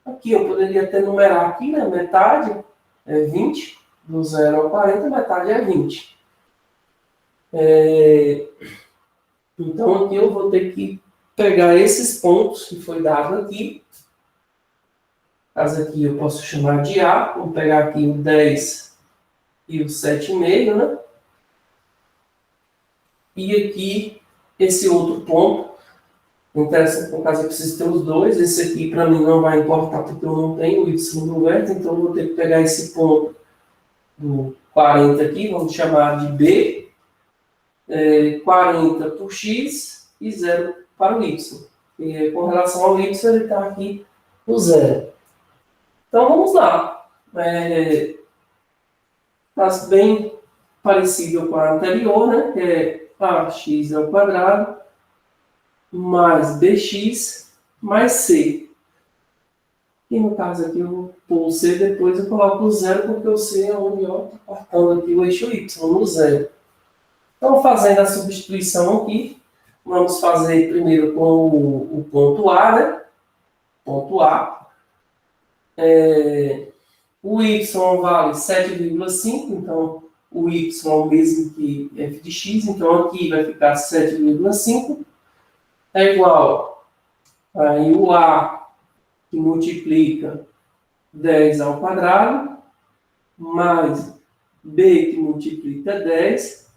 Aqui, eu poderia até numerar aqui, né? Metade é 20, do 0 ao 40, metade é 20. Então, aqui eu vou ter que pegar esses pontos que foi dado aqui. Caso aqui eu posso chamar de A. Vou pegar aqui o 10 e o 7,5, né? E aqui, esse outro ponto. Interessa, no caso, eu preciso ter os dois. Esse aqui, para mim, não vai importar, porque eu não tenho o y do vértice. Então, eu vou ter que pegar esse ponto do 40 aqui. Vamos chamar de B. 40 por x e 0 para o y. E com relação ao y, ele está aqui no 0. Então, vamos lá. Está bem parecido com a anterior, né? Que é ax ao quadrado mais bx mais c. E no caso aqui, eu vou pôr o c, depois eu coloco o 0, porque o c é onde está cortando aqui o eixo y, no 0. Então, fazendo a substituição aqui, vamos fazer primeiro com o ponto A, né? Ponto A. O y vale 7,5, então o y é o mesmo que f de x, então aqui vai ficar 7,5, é igual aí o A, que multiplica 10 ao quadrado, mais B, que multiplica 10,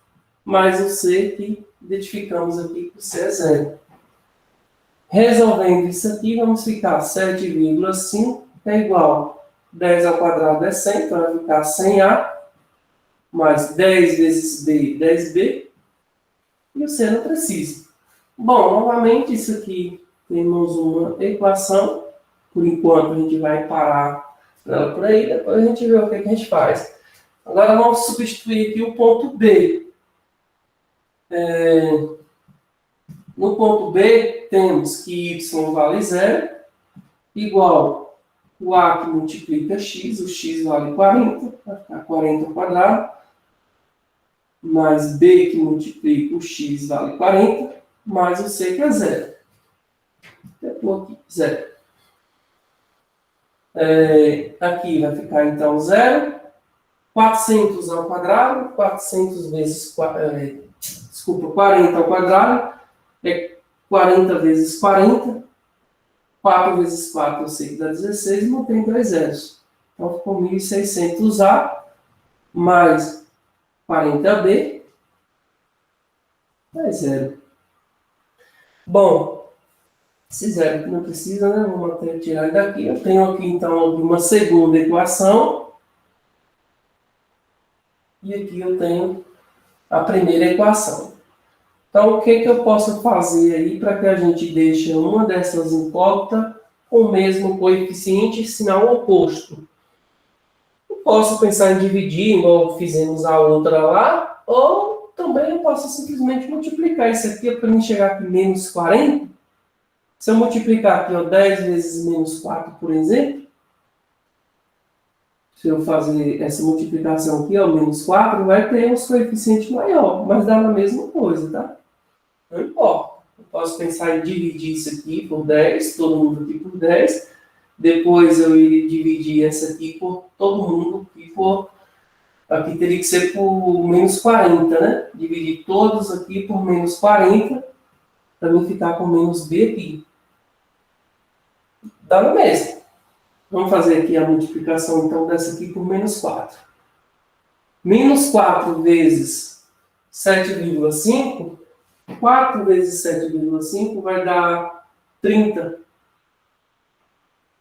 mais o C, que identificamos aqui que o C é 0. Resolvendo isso aqui, vamos ficar 7,5 é igual 10 ao quadrado é 100, então vai ficar 100A, mais 10 vezes B, 10B, e o C não precisa. Bom, novamente, isso aqui temos uma equação, por enquanto a gente vai parar ela por aí, depois a gente vê o que a gente faz. Agora vamos substituir aqui o ponto B. No ponto B, temos que y vale 0, igual o A que multiplica x, o x vale 40, vai ficar 40 ao quadrado, mais B que multiplica o x vale 40, mais o C que é 0. Eu pôr aqui 0. Aqui vai ficar então 0. 400 ao quadrado, 400 vezes, desculpa, 40 ao quadrado, é 40 vezes 40, 4 vezes 4 eu sei que dá 16, não tem 2 zeros. Então ficou 1.600A mais 40B é 0. Bom, esse zero que não precisa, né? Vamos até tirar daqui. Eu tenho aqui então uma segunda equação. E aqui eu tenho a primeira equação. Então, o que eu posso fazer aí para que a gente deixe uma dessas incógnitas com o mesmo coeficiente e sinal oposto? Eu posso pensar em dividir, igual fizemos a outra lá, ou também eu posso simplesmente multiplicar isso aqui para mim chegar aqui menos 40. Se eu multiplicar aqui, ó, 10 vezes menos 4, por exemplo, se eu fazer essa multiplicação aqui, ó, menos 4, vai ter um coeficiente maior, mas dá na mesma coisa, tá? Não importa. Eu posso pensar em dividir isso aqui por 10, todo mundo aqui por 10. Depois eu iria dividir essa aqui por todo mundo aqui por... Aqui teria que ser por menos 40, né? Dividir todos aqui por menos 40, para não ficar com menos B aqui. Dá no mesmo. Vamos fazer aqui a multiplicação, então, dessa aqui por menos 4. Menos 4 vezes 7,5, 4 vezes 7,5 vai dar 30.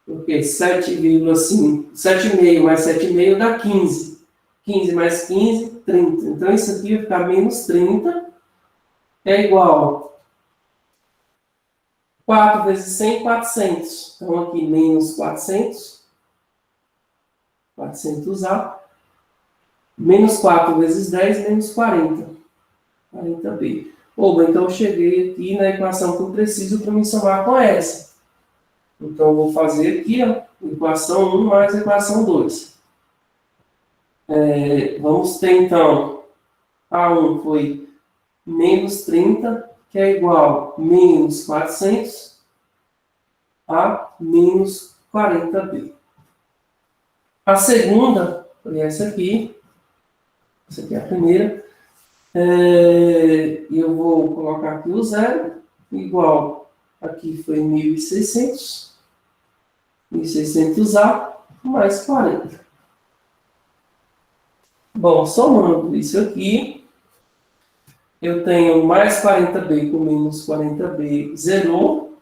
Porque 7,5, 7,5 mais 7,5 dá 15. 15 mais 15, 30. Então, isso aqui vai ficar menos 30, é igual 4 vezes 100, 400. Então, aqui, menos 400. 400A. Menos 4 vezes 10, menos 40. 40B. Oba, então eu cheguei aqui na equação que eu preciso para me somar com essa. Então, eu vou fazer aqui, ó, equação 1 mais equação 2. Vamos ter, então, A1 foi menos 30, que é igual a menos 400 a menos 40B. A segunda foi essa aqui. Essa aqui é a primeira. Eu vou colocar aqui o zero, igual, aqui foi 1.600. 1.600A mais 40. Bom, somando isso aqui, eu tenho mais 40B com menos 40B, zerou.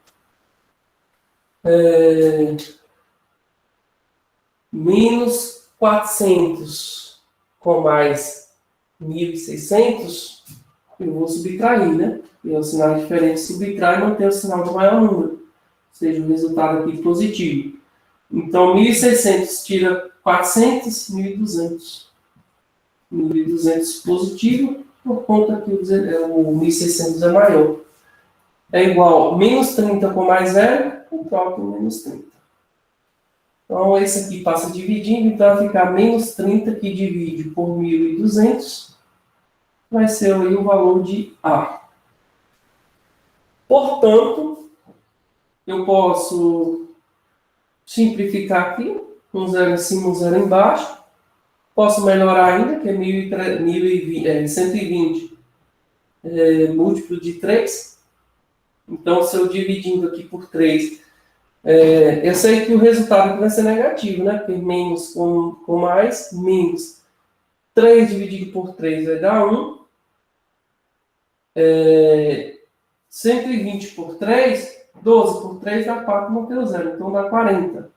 Menos 400 com mais 1.600, eu vou subtrair, né? E o sinal diferente subtrai e mantém o sinal do maior número. Ou seja, o resultado aqui positivo. Então, 1.600 tira 400, 1.200. 1.200 positivo, por conta que o 1.600 é maior. É igual a menos 30 com mais 0, o próprio menos 30. Então, esse aqui passa dividindo, então vai ficar menos 30 que divide por 1.200, vai ser aí o valor de A. Portanto, eu posso simplificar aqui, um zero em cima, um zero embaixo. Posso melhorar ainda, que é 120 múltiplo de 3. Então, se eu dividindo aqui por 3, eu sei que o resultado aqui vai ser negativo, né? Porque menos com mais, menos 3 dividido por 3 vai dar 1. 120 por 3, 12 por 3 dá 4, não tem 0, então dá 40.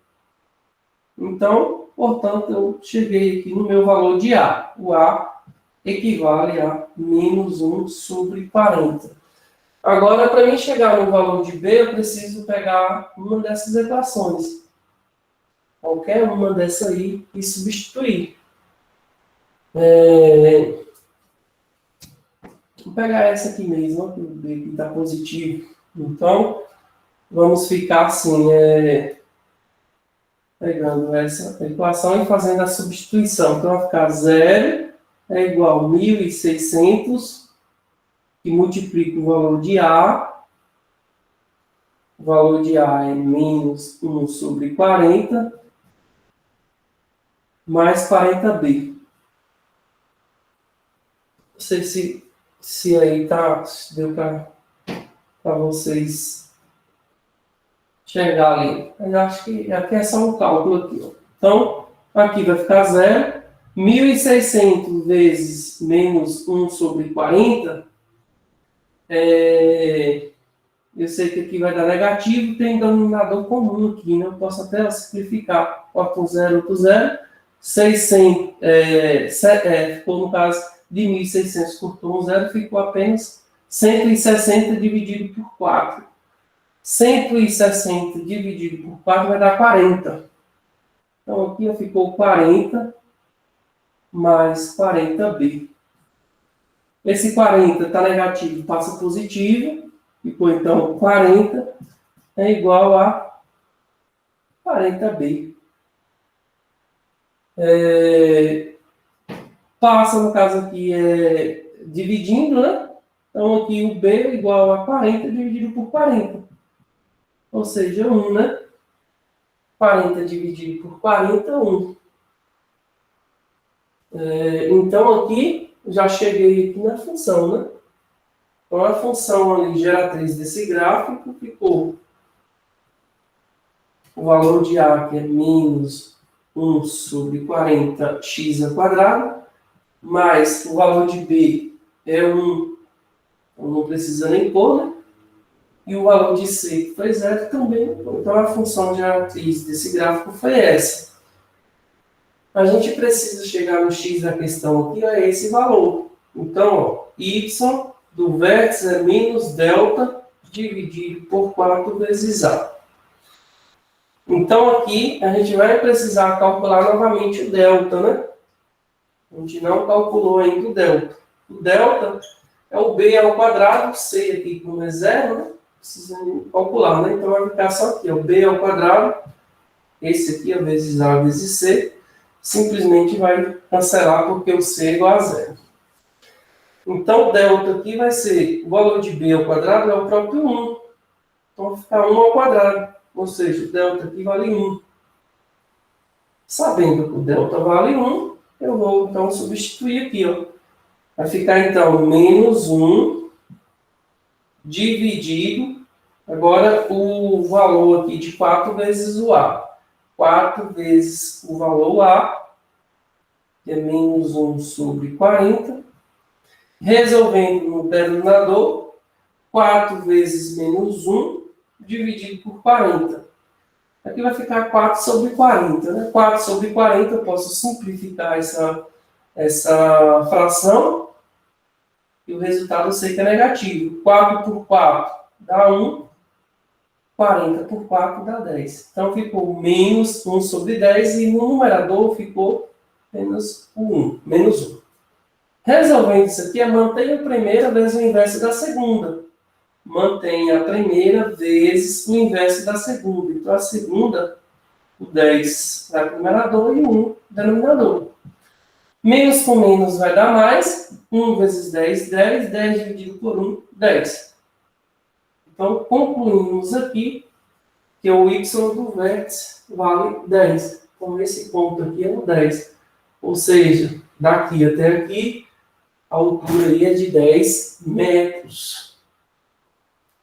Então, portanto, eu cheguei aqui no meu valor de A. O A equivale a menos 1 sobre 40. Agora, para mim chegar no valor de B, eu preciso pegar uma dessas equações. Qualquer uma dessa aí e substituir. Vou pegar essa aqui mesmo, ó, que o B aqui está positivo. Então, vamos ficar assim, pegando essa equação e fazendo a substituição. Então, vai ficar 0 é igual a 1.600, que multiplica o valor de A. O valor de A é menos 1 sobre 40, mais 40B. Não sei se aí tá, se deu para vocês chegar ali. Mas acho que aqui é só um cálculo aqui, ó. Então, aqui vai ficar 0. 1.600 vezes menos 1 sobre 40, eu sei que aqui vai dar negativo, tem denominador comum aqui, né? Eu posso até simplificar. Corta um 0, outro 0. 600, ficou no caso de 1.600, cortou um 0, ficou apenas 160 dividido por 4. 160 dividido por 4 vai dar 40. Então aqui ficou 40 mais 40B. Esse 40 está negativo, passa positivo. Ficou então 40 é igual a 40B. Passa, no caso aqui, dividindo, né? Então aqui o B é igual a 40 dividido por 40. Ou seja, 1, né? 40 dividido por 40, 1. Então aqui, já cheguei aqui na função, né? Então a função ali, geratriz desse gráfico, ficou o valor de A, que é menos 1 sobre 40x ao quadrado, mais o valor de B é 1, então não precisa nem pôr, né? E o valor de C, que foi 0, também. Então a função geratriz desse gráfico foi essa. A gente precisa chegar no x da questão aqui, a esse valor. Então, ó, y do vértice é menos delta dividido por 4 vezes A. Então, aqui, a gente vai precisar calcular novamente o delta, né? A gente não calculou ainda o delta. O delta é o b ao quadrado, c aqui como é 0, né? Precisa calcular, né? Então, vai ficar só aqui, ó, b ao quadrado, esse aqui, vezes A vezes C, simplesmente vai cancelar porque o C é igual a 0. Então, o delta aqui vai ser, o valor de b ao quadrado é o próprio 1. Então, vai ficar 1 ao quadrado. Ou seja, o delta aqui vale 1. Sabendo que o delta vale 1, eu vou, então, substituir aqui, ó. Vai ficar, então, menos 1 dividido, agora, o valor aqui de 4 vezes o A. 4 vezes o valor A, que é menos 1 sobre 40. Resolvendo no denominador, 4 vezes menos 1 dividido por 40. Aqui vai ficar 4 sobre 40. Né? 4 sobre 40, eu posso simplificar essa fração. E o resultado eu sei que é negativo. 4 por 4 dá 1. 40 por 4 dá 10. Então ficou menos 1 sobre 10 e no numerador ficou menos 1. Menos 1. Resolvendo isso aqui, mantenha a primeira vezes o inverso da segunda. Mantenha a primeira vezes o inverso da segunda. Então, a segunda, o 10 vai para o numerador e o 1 no denominador. Menos com menos vai dar mais. 1 vezes 10, 10. 10 dividido por 1, 10. Então, concluímos aqui que o y do vértice vale 10. Então, esse ponto aqui é o 10. Ou seja, daqui até aqui, a altura aí é de 10 metros.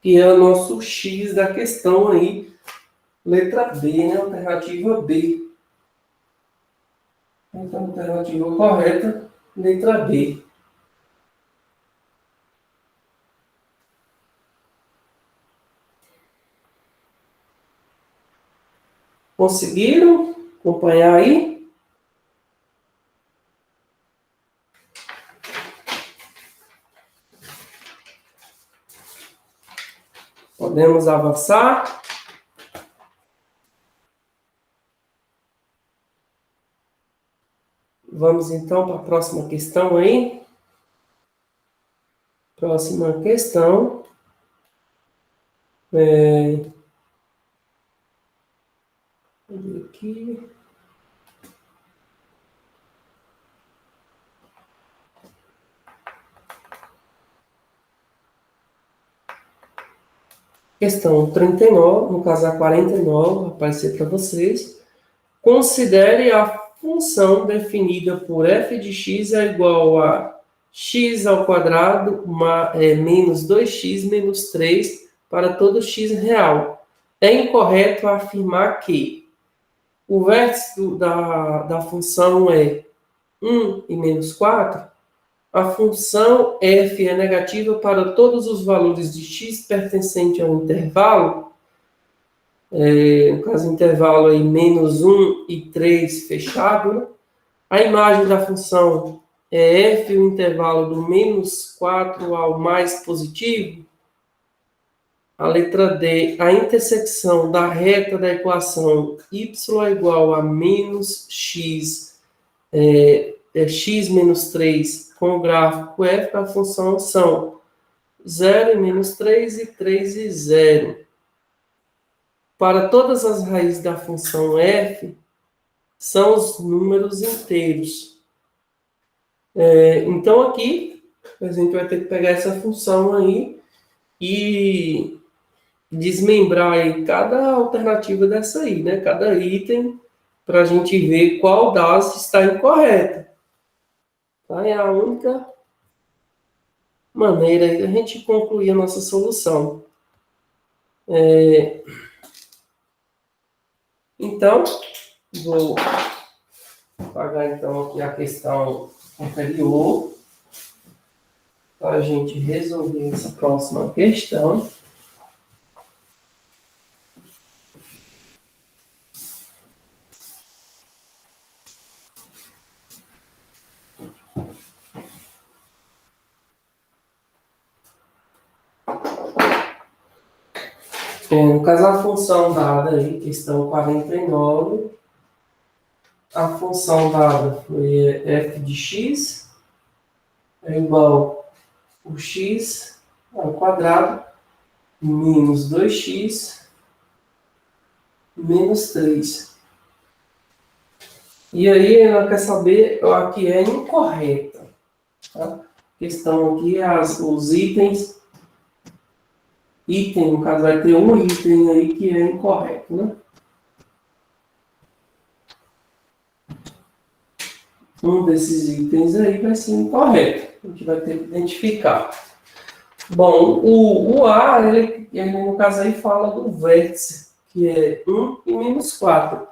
Que é o nosso X da questão aí, letra B, né? Alternativa B. Então, alternativa correta, letra B. Conseguiram acompanhar aí? Podemos avançar. Vamos então para a próxima questão aí. Próxima questão. Aqui. Questão 39, no caso a 49, vai aparecer para vocês. Considere a função definida por f de x é igual a x ao quadrado menos 2x menos 3 para todo x real. É incorreto afirmar que o vértice da função é 1 e menos 4. A função f é negativa para todos os valores de x pertencente ao intervalo. No caso, intervalo aí, menos 1 e 3 fechado. Né? A imagem da função é f, o intervalo do menos 4 ao mais positivo. A letra D, a intersecção da reta da equação y é igual a menos x, x menos 3 com o gráfico f da função são 0 e menos 3 e 3 e 0. Para todas as raízes da função f, são os números inteiros. Então, aqui, a gente vai ter que pegar essa função aí e desmembrar aí cada alternativa dessa aí, né? Cada item, para a gente ver qual das está incorreta. Tá? É a única maneira aí da gente concluir a nossa solução. Então, vou apagar então aqui a questão anterior para a gente resolver essa próxima questão. No caso, a função dada aí, questão 49, a função dada foi f de x é igual a x ao quadrado menos 2x menos 3. E aí, ela quer saber a que é incorreta. Tá? A questão aqui, os itens, no caso, vai ter um item aí que é incorreto, né? Um desses itens aí vai ser incorreto. A gente vai ter que identificar. Bom, o A, ele no caso aí fala do vértice, que é 1 e menos 4.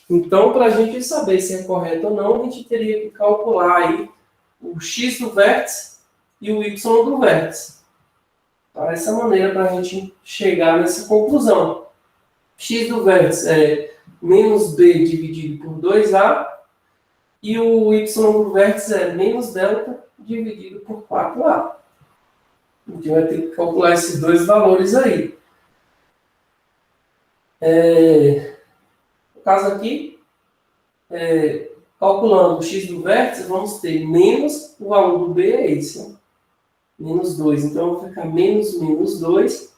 Então, para a gente saber se é correto ou não, a gente teria que calcular aí o x do vértice e o y do vértice. Tá? Essa maneira para a gente chegar nessa conclusão. X do vértice é menos b dividido por 2a e o y do vértice é menos delta dividido por 4a. A gente vai ter que calcular esses dois valores aí. No caso aqui, calculando o x do vértice, vamos ter menos o valor do b é esse, ó, menos 2. Então, vai ficar menos 2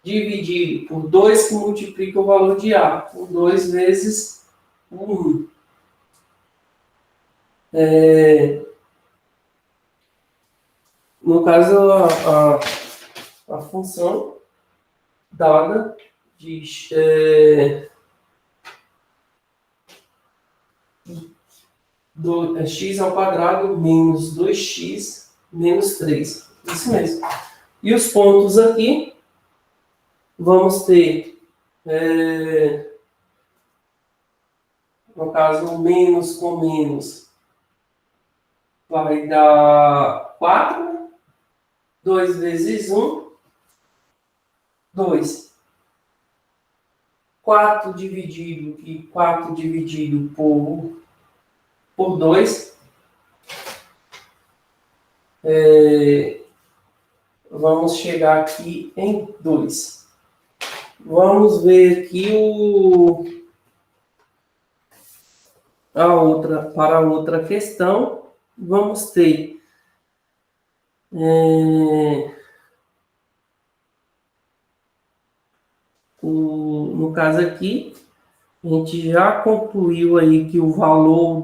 dividido por 2 que multiplica o valor de a, por 2 vezes o 1. No caso, a função dada diz x ao quadrado menos 2x menos 3. Isso mesmo. E os pontos aqui, vamos ter, no caso, menos com menos, vai dar 4. 2 vezes 1, 2. 4 dividido por 2. Vamos chegar aqui em 2. Vamos ver aqui para a outra questão. Vamos ter No caso aqui, a gente já concluiu aí que o valor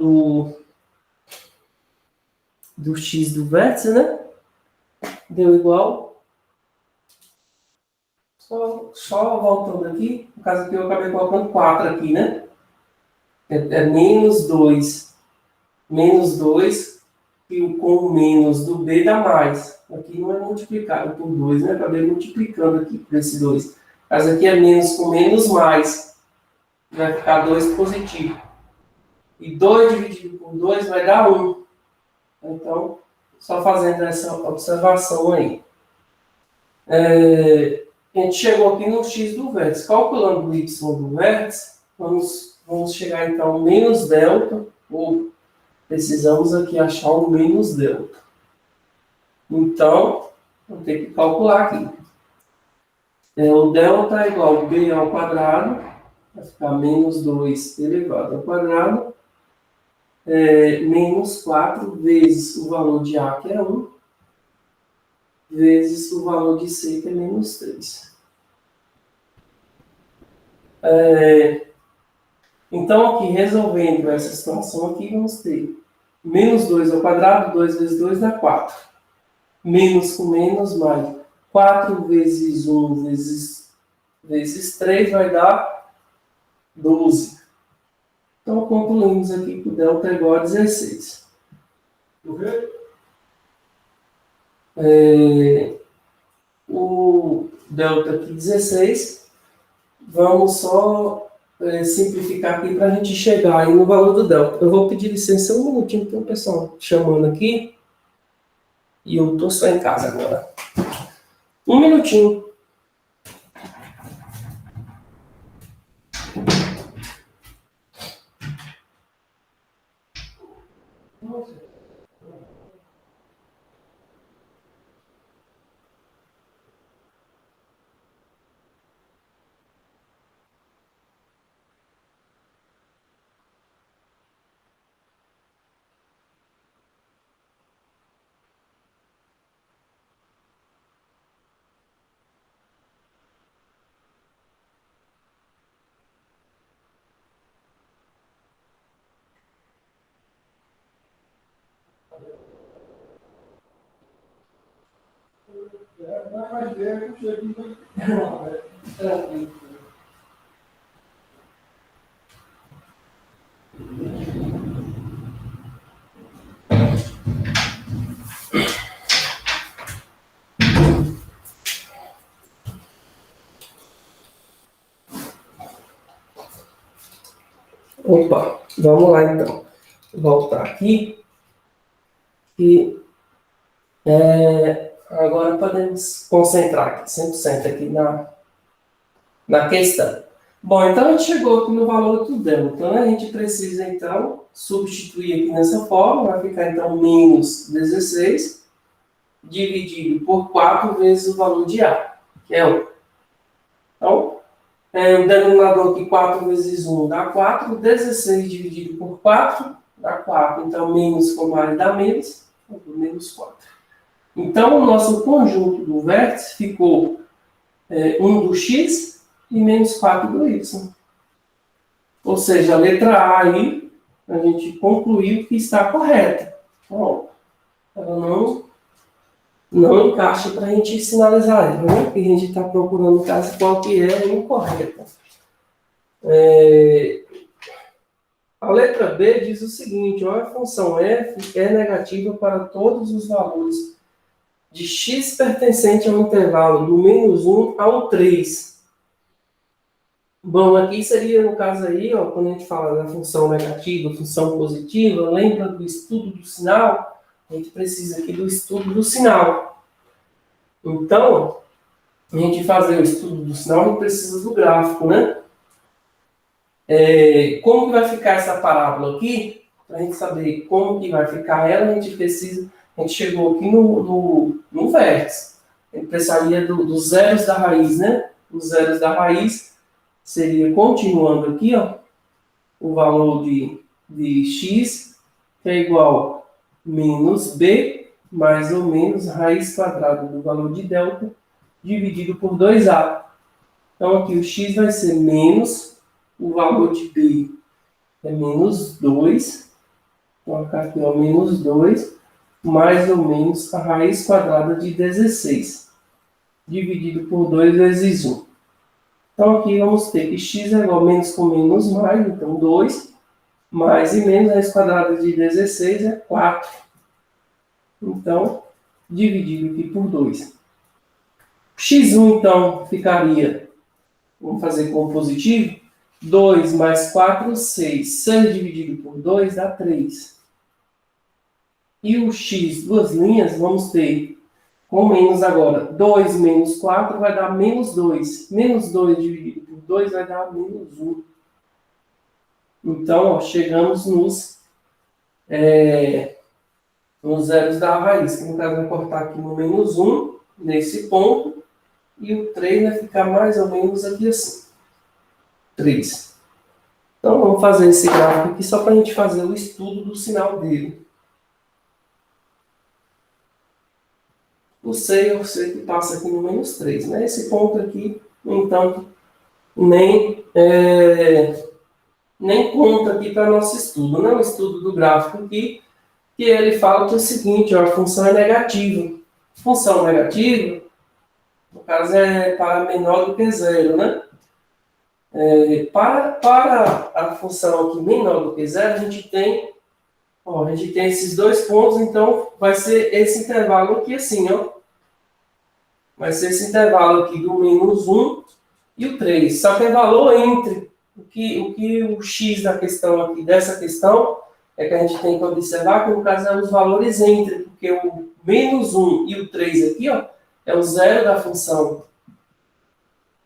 do x do vértice, né? Deu igual. Só voltando aqui, no caso aqui eu acabei colocando 4 aqui, né? É menos 2. Menos 2, e com o menos do B dá mais. Aqui não é multiplicado por 2, né? Acabei multiplicando aqui por esse 2. Mas aqui é menos com menos mais. Vai ficar 2 positivo. E 2 dividido por 2 vai dar 1. Então, só fazendo essa observação aí. A gente chegou aqui no x do vértice. Calculando o y do vértice, vamos chegar então a menos delta, ou precisamos aqui achar o menos delta. Então, vou ter que calcular aqui. O delta é igual a b ao quadrado, vai ficar menos 2 elevado ao quadrado, menos 4 vezes o valor de A, que é 1, vezes o valor de C, que é menos 3. Então, aqui, resolvendo essa situação aqui, vamos ter menos 2 ao quadrado, 2 vezes 2 dá 4. Menos com menos, mais 4 vezes 1 vezes 3 vai dar 12. Então, concluímos aqui que o delta é igual a 16. O delta aqui 16. Vamos só simplificar aqui para a gente chegar aí no valor do delta. Eu vou pedir licença um minutinho, tem um pessoal chamando aqui. E eu estou só em casa agora. Um minutinho. Opa, vamos lá então. Voltar aqui. E agora podemos concentrar aqui, 100% aqui na questão. Bom, então a gente chegou aqui no valor do delta, né? A gente precisa então substituir aqui nessa forma, vai ficar então menos 16 dividido por 4 vezes o valor de A, que é 1. Então, o denominador aqui 4 vezes 1 dá 4, 16 dividido por 4 dá 4. Então, menos com mais dá menos, menos 4. Então, o nosso conjunto do vértice ficou 1 do x e menos 4 do y. Ou seja, a letra A aí, a gente concluiu que está correta. Então, ela não encaixa para a gente sinalizar ela, né? Porque a gente está procurando no caso qual que é a incorreta. A letra B diz o seguinte: a função f é negativa para todos os valores de x pertencente ao intervalo do menos 1 ao 3. Bom, aqui seria, no caso aí, ó, quando a gente fala da função negativa, função positiva, lembra do estudo do sinal? A gente precisa aqui do estudo do sinal. Então, a gente fazer o estudo do sinal, a gente precisa do gráfico, né? Como que vai ficar essa parábola aqui? Para a gente saber como que vai ficar ela, a gente chegou aqui no vértice. A gente precisaria dos zeros da raiz, né? Os zeros da raiz seria, continuando aqui, ó, o valor de x, que é igual a menos b mais ou menos raiz quadrada do valor de delta dividido por 2A. Então, aqui o x vai ser menos o valor de b é menos 2. Vou colocar aqui, ó, menos 2, mais ou menos a raiz quadrada de 16, dividido por 2 vezes 1. Então, aqui vamos ter que x é igual a menos com menos mais, então 2, mais e menos, a raiz quadrada de 16 é 4. Então, dividido aqui por 2. x1, então, ficaria, vamos fazer como positivo, 2 mais 4, 6. 6 dividido por 2 dá 3. E o x, duas linhas, vamos ter com menos agora. 2 menos 4 vai dar menos 2. Menos 2 dividido por 2 vai dar menos 1. Então, ó, chegamos nos zeros da raiz. Que no caso vai cortar aqui no menos 1, nesse ponto. E o 3 vai ficar mais ou menos aqui assim. 3. Então, vamos fazer esse gráfico aqui só para a gente fazer o estudo do sinal dele. O C eu sei que passa aqui no menos 3, né? Esse ponto aqui, no entanto, nem conta aqui para nosso estudo, né? O estudo do gráfico aqui, que ele fala que é o seguinte, ó, a função é negativa. Função negativa, no caso, é para menor do que zero, né? Para a função aqui menor do que zero, a gente tem esses dois pontos, então vai ser esse intervalo aqui assim, ó. Vai ser esse intervalo aqui do menos 1 e o 3. Só que é valor entre o x da questão aqui, dessa questão, é que a gente tem que observar que no caso é os valores entre, porque o menos 1 e o 3 aqui, ó, é o zero da função.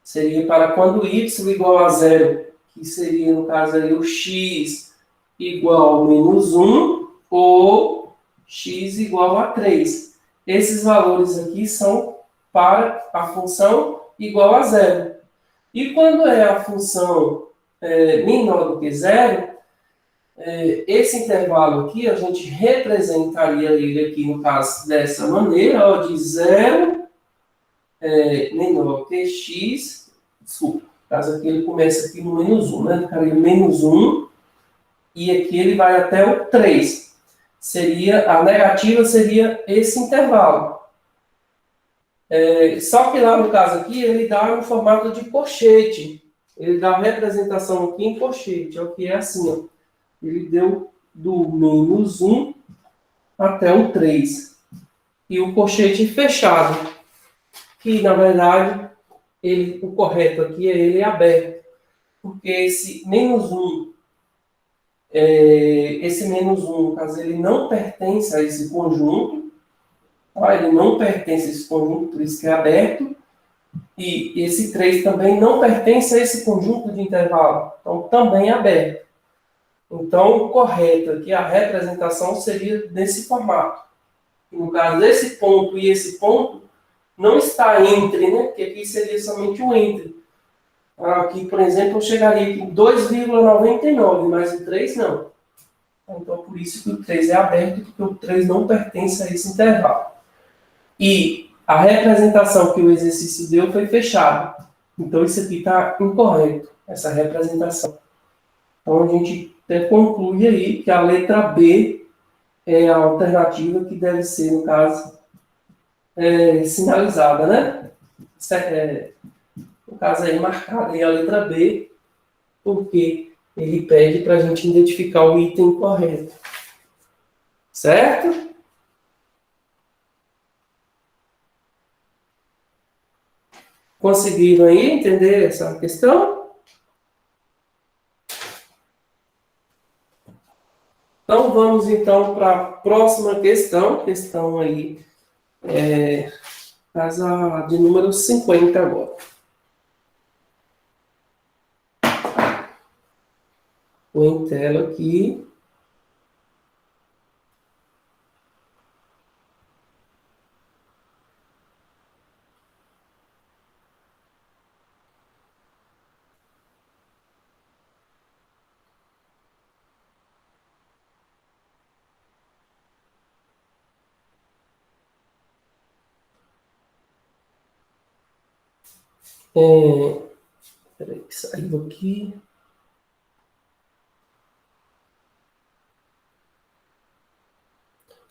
Seria para quando y igual a zero, que seria no caso aí o x igual a menos 1 ou x igual a 3. Esses valores aqui são para a função igual a zero. E quando é a função menor do que zero, esse intervalo aqui, a gente representaria ele aqui, no caso, dessa maneira, ó, de zero menor que x, desculpa, no caso aqui ele começa aqui no menos 1, né? Ficaria menos 1, e aqui ele vai até o 3. A negativa seria esse intervalo. Só que lá no caso aqui, ele dá um formato de colchete. Ele dá a representação aqui em colchete, ó, que é assim, ó. Ele deu do menos 1 até o 3. E o colchete fechado, que na verdade, o correto aqui é ele aberto. Porque esse menos 1, no caso, ele não pertence a esse conjunto. Tá? Ele não pertence a esse conjunto, por isso que é aberto. E esse 3 também não pertence a esse conjunto de intervalo. Então, também é aberto. Então, o correto aqui, a representação seria desse formato. No caso, esse ponto e esse ponto não está entre, né? Porque aqui seria somente o entre. Aqui, por exemplo, eu chegaria aqui em 2,99, mas o 3 não. Então, por isso que o 3 é aberto, porque o 3 não pertence a esse intervalo. E a representação que o exercício deu foi fechada. Então, isso aqui está incorreto, essa representação. Então, a gente até conclui aí que a letra B é a alternativa que deve ser, no caso, sinalizada, né? No caso aí, marcada aí a letra B, porque ele pede para a gente identificar o item correto. Certo? Conseguiram aí entender essa questão? Então, vamos então para a próxima questão aí, casa de número 50 agora. Vou em tela aqui. Peraí, que saiu aqui.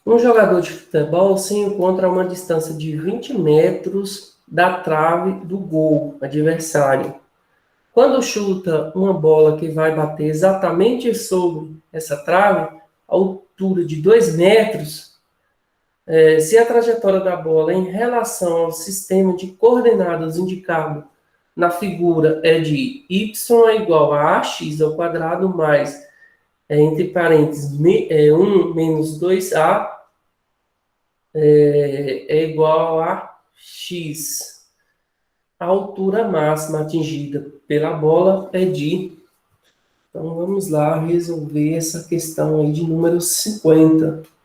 Um jogador de futebol se encontra a uma distância de 20 metros da trave do gol adversário. Quando chuta uma bola que vai bater exatamente sobre essa trave, a altura de 2 metros, se a trajetória da bola em relação ao sistema de coordenadas indicado na figura é de y é igual a ax ao quadrado mais, entre parênteses, 1 menos 2a é igual a x. A altura máxima atingida pela bola é de... Então vamos lá resolver essa questão aí de número 50.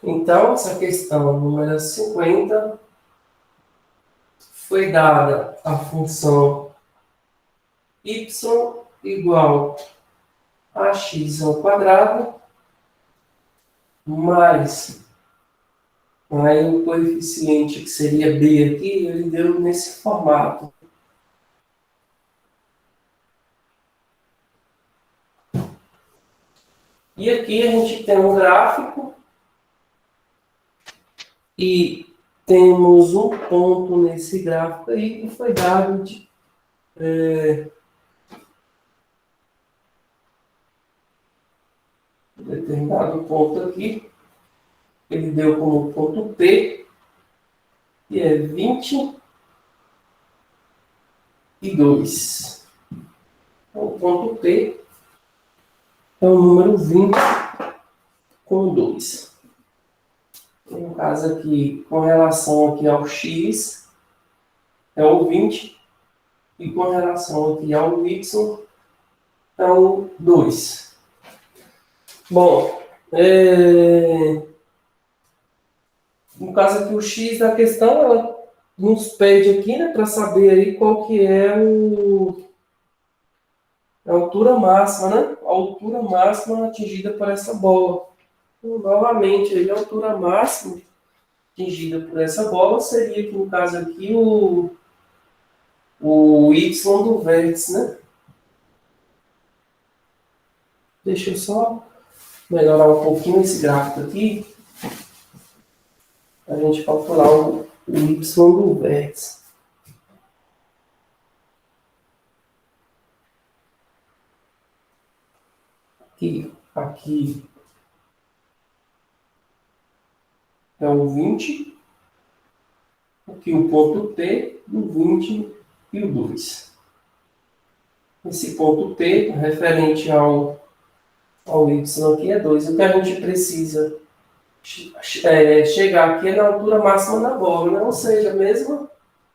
Então, essa questão número 50 foi dada a função y igual a x ao quadrado mais aí o coeficiente que seria b aqui, ele deu nesse formato. E aqui a gente tem um gráfico e temos um ponto nesse gráfico aí que foi dado de determinado ponto aqui. Ele deu como ponto P, que é 22. Então, o ponto P é o número 20 com 2. No caso aqui, com relação aqui ao x, é o 20, e com relação aqui ao y, é o 2. Bom, no caso aqui o x da questão, ela nos pede aqui, né, para saber aí qual que é a altura máxima, né? A altura máxima atingida por essa bola. Então, novamente, aí, a altura máxima atingida por essa bola seria, que no caso aqui, o y do vértice, né? Deixa eu só melhorar um pouquinho esse gráfico aqui, para a gente calcular o y do vértice. Aqui é o 20, aqui o ponto T, o 20 e o 2. Esse ponto T, referente ao y aqui, é 2. O que a gente precisa chegar aqui é na altura máxima da bola, né? Ou seja, mesmo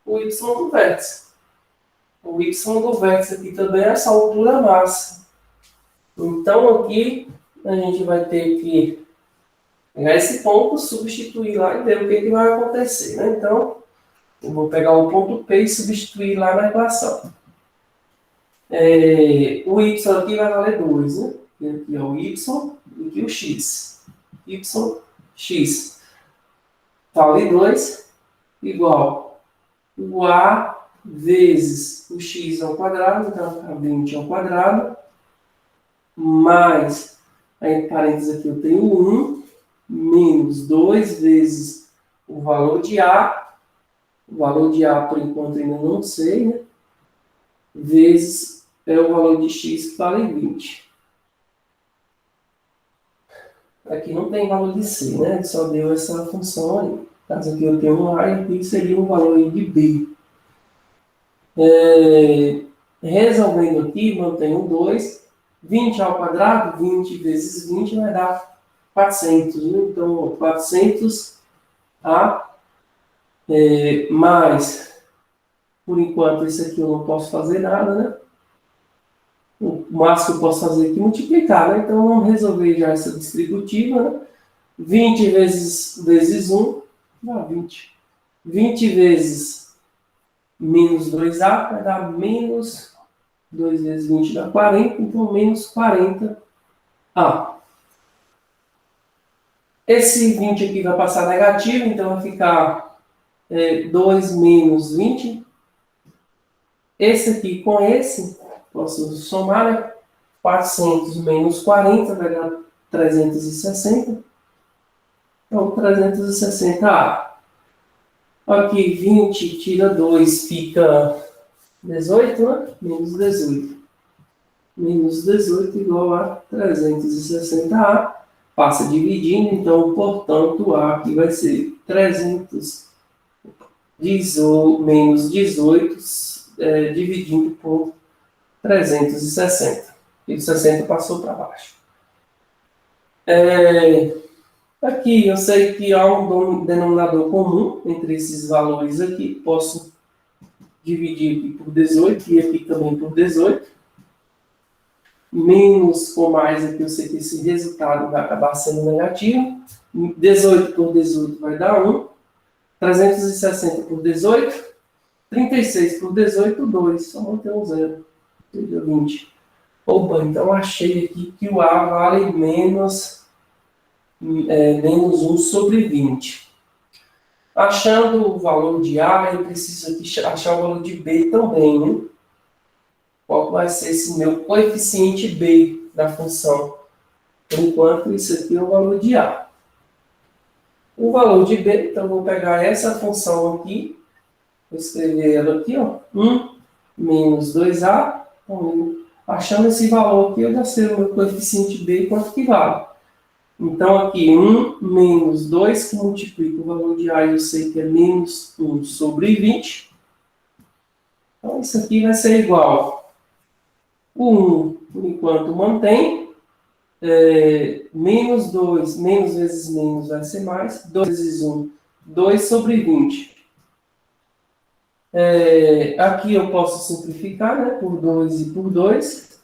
o y do vértice. O y do vértice aqui também é essa altura máxima. Então, aqui, a gente vai ter que pegar esse ponto, substituir lá e ver o que vai acontecer, né? Então, eu vou pegar o ponto P e substituir lá na equação. O y aqui vai valer 2, né? Aqui é o y e aqui o x. Y, x. Vale 2 igual o a vezes o x ao quadrado, então a 20 ao quadrado, mais, aí em parênteses aqui eu tenho 1, menos 2 vezes o valor de a. O valor de a, por enquanto, ainda não sei, né? Vezes o valor de x, que vale 20. Aqui não tem valor de c, né? Ele só deu essa função aí. No caso aqui eu tenho um a, e aqui seria um valor aí de b. Resolvendo aqui, mantenho 2. 20 ao quadrado, 20 vezes 20 vai dar 400, né? Então, 400A mais, por enquanto, isso aqui eu não posso fazer nada, né? O máximo que eu posso fazer aqui é multiplicar, né? Então, vamos resolver já essa distributiva, né? 20 vezes 1 dá 20. 20 vezes menos 2A vai dar menos 2 vezes 20 dá 40, então menos 40A. Esse 20 aqui vai passar negativo, então vai ficar 2 menos 20. Esse aqui com esse, posso somar, né? 400 menos 40 vai dar 360. Então, 360A. Aqui, 20 tira 2, fica 18, né? Menos 18. Menos 18 igual a 360A. Passa dividindo, então, portanto, A aqui vai ser 300 menos 18, dividindo por 360. E o 60 passou para baixo. Aqui eu sei que há um denominador comum entre esses valores aqui. Posso dividir aqui por 18 e aqui também por 18. Menos com mais aqui, eu sei que esse resultado vai acabar sendo negativo. 18 por 18 vai dar 1. 360 por 18. 36 por 18, 2. Só manter um zero. Seja 20. Opa, então achei aqui que o A vale menos 1 sobre 20. Achando o valor de A, eu preciso aqui achar o valor de B também, né? Qual vai ser esse meu coeficiente B da função? Por enquanto, isso aqui é o valor de A. O valor de B, então, eu vou pegar essa função aqui, vou escrever ela aqui, ó, 1 menos 2A, então, achando esse valor aqui, eu já sei o meu coeficiente B, quanto que vale. Então, aqui, 1 menos 2, que multiplica o valor de A, eu sei que é menos 1 sobre 20. Então, isso aqui vai ser igual. O 1, por enquanto, mantém. Menos 2, menos vezes menos vai ser mais. 2 vezes 1, 2 sobre 20. Aqui eu posso simplificar, né? Por 2 e por 2.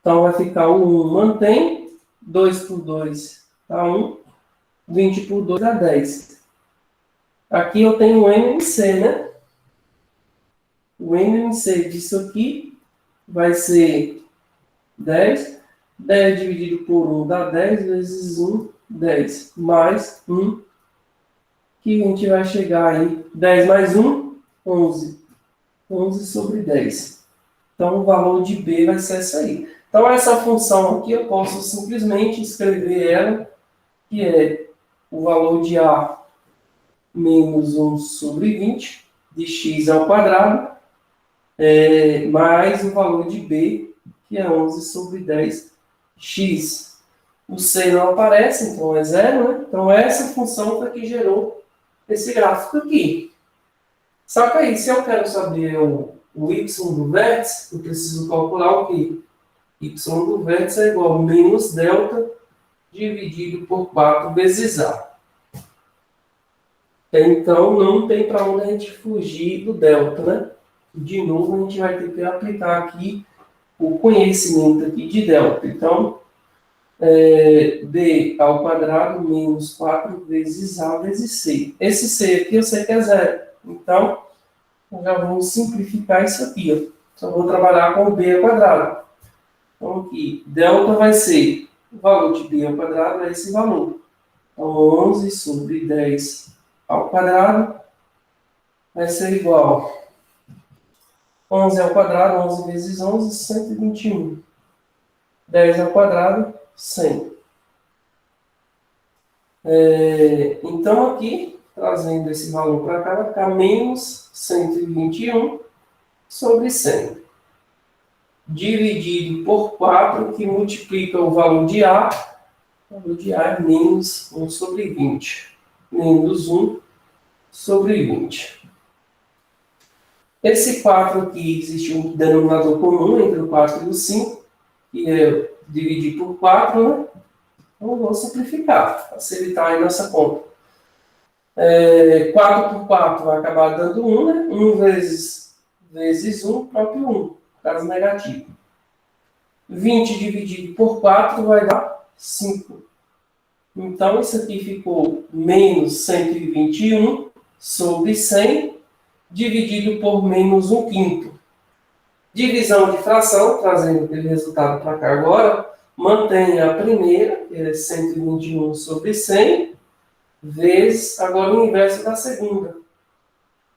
Então, vai ficar o 1 mantém. 2 por 2 dá 1. 20 por 2 dá 10. Aqui eu tenho o MMC, né? O MMC disso aqui vai ser 10. 10 dividido por 1 dá 10 vezes 1, 10. Mais 1, que a gente vai chegar aí. 10 mais 1, 11. 11 sobre 10. Então, o valor de B vai ser essa aí. Então, essa função aqui eu posso simplesmente escrever ela, que é o valor de A menos 1 sobre 20, de x ao quadrado, mais o valor de B, que é 11 sobre 10x. O C não aparece, então é zero, né? Então, essa função foi que gerou esse gráfico aqui. Só que aí, se eu quero saber o y do vértice, eu preciso calcular o quê? Y do vértice é igual a menos delta dividido por 4 vezes A. Então, não tem para onde a gente fugir do delta, né? De novo, a gente vai ter que aplicar aqui o conhecimento aqui de delta. Então, B ao quadrado menos 4 vezes A vezes C. Esse C aqui eu sei que é zero. Então, já vamos simplificar isso aqui. Ó. Só vou trabalhar com B ao quadrado. Então, aqui, delta vai ser o valor de B ao quadrado, é esse valor. Então, 11 sobre 10 ao quadrado vai ser igual. 11 ao quadrado, 11 vezes 11, 121. 10 ao quadrado, 100. Então, aqui, trazendo esse valor para cá, vai ficar menos 121 sobre 100. Dividido por 4, que multiplica o valor de A. O valor de A é menos 1 sobre 20. Menos 1 sobre 20. Esse 4 aqui, existe um denominador comum entre o 4 e o 5, que é dividir por 4, né? Então, vou simplificar, facilitar aí nossa conta. 4 por 4 vai acabar dando 1, né? 1 vezes 1, próprio 1, caso negativo. 20 dividido por 4 vai dar 5. Então, isso aqui ficou menos 121 sobre 100, dividido por menos 1/5. Divisão de fração, trazendo aquele resultado para cá agora, mantém a primeira, que é 121 sobre 100, vezes, agora o inverso da segunda.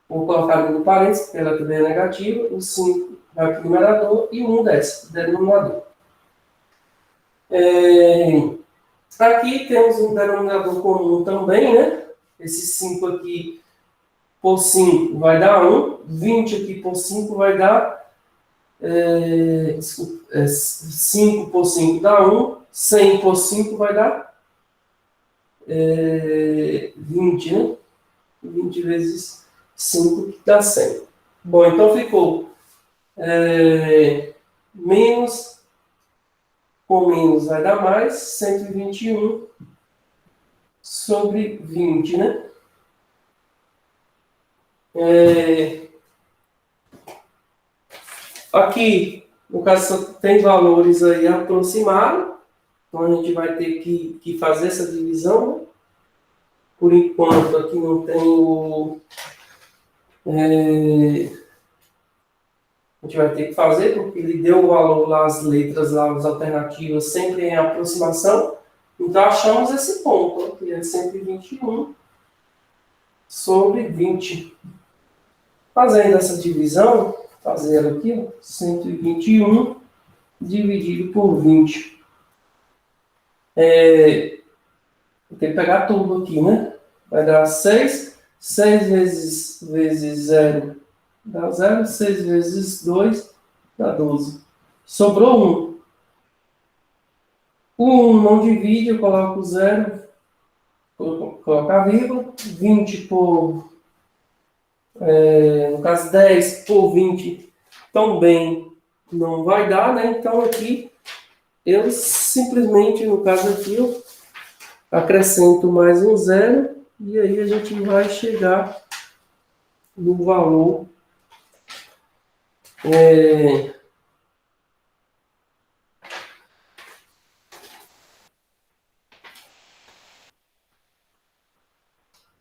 Vou colocar no parênteses, porque ela também é negativa, o 5 vai para o numerador e o 1 desce para o denominador. Aqui temos um denominador comum também, né? Esse 5 aqui por 5 vai dar 1, 20 aqui por 5 vai dar 5 por 5 dá 1, 100 por 5 vai dar 20, né? 20 vezes 5 que dá 100. Bom, então ficou menos com menos vai dar mais, 121 sobre 20, né? Aqui, no caso, tem valores aí aproximados, então a gente vai ter que fazer essa divisão, né? Por enquanto, aqui não tem o... a gente vai ter que fazer, porque ele deu o valor lá, as letras lá, as alternativas, sempre em aproximação. Então, achamos esse ponto, ó, que é 121 sobre 20. Fazendo essa divisão, fazer aqui, ó, 121 dividido por 20. Vou ter que pegar tudo aqui, né? Vai dar 6. 6 vezes 0 dá 0. 6 vezes 2 dá 12. Sobrou 1. O 1 não divide, eu coloco 0. Coloco a vírgula. 20 por... no caso, 10 por 20 também não vai dar, né? Então, aqui, eu simplesmente, no caso aqui, eu acrescento mais um 0 e aí a gente vai chegar no valor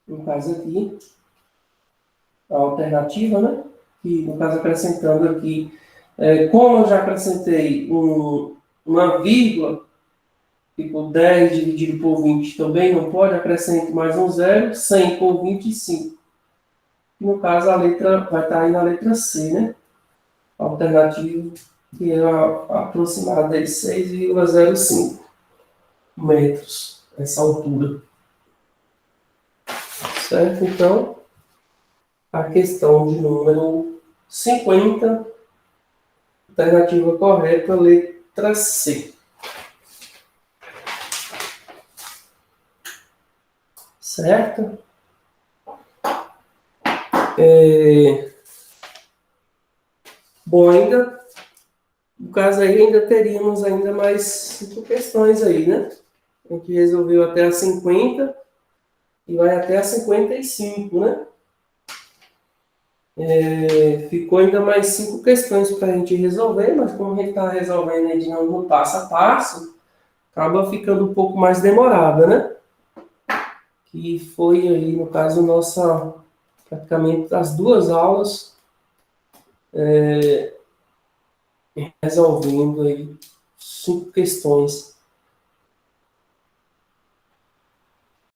no caso aqui, a alternativa, né? Que, no caso, acrescentando aqui, como eu já acrescentei uma vírgula, tipo 10 dividido por 20 também não pode, acrescento mais um 0, 100 por 25. No caso, a letra vai estar aí na letra C, né? A alternativa, que é aproximada de 6,05 metros, essa altura. Certo? Então, a questão de número 50, alternativa correta, letra C. Certo? Bom, ainda, no caso aí, ainda teríamos ainda mais 5 questões aí, né? A gente resolveu até a 50 e vai até a 55, né? Ficou ainda mais 5 questões para a gente resolver, mas como a gente está resolvendo aí de novo no passo a passo, acaba ficando um pouco mais demorada, né? Que foi aí, no caso, praticamente as 2 aulas resolvendo aí 5 questões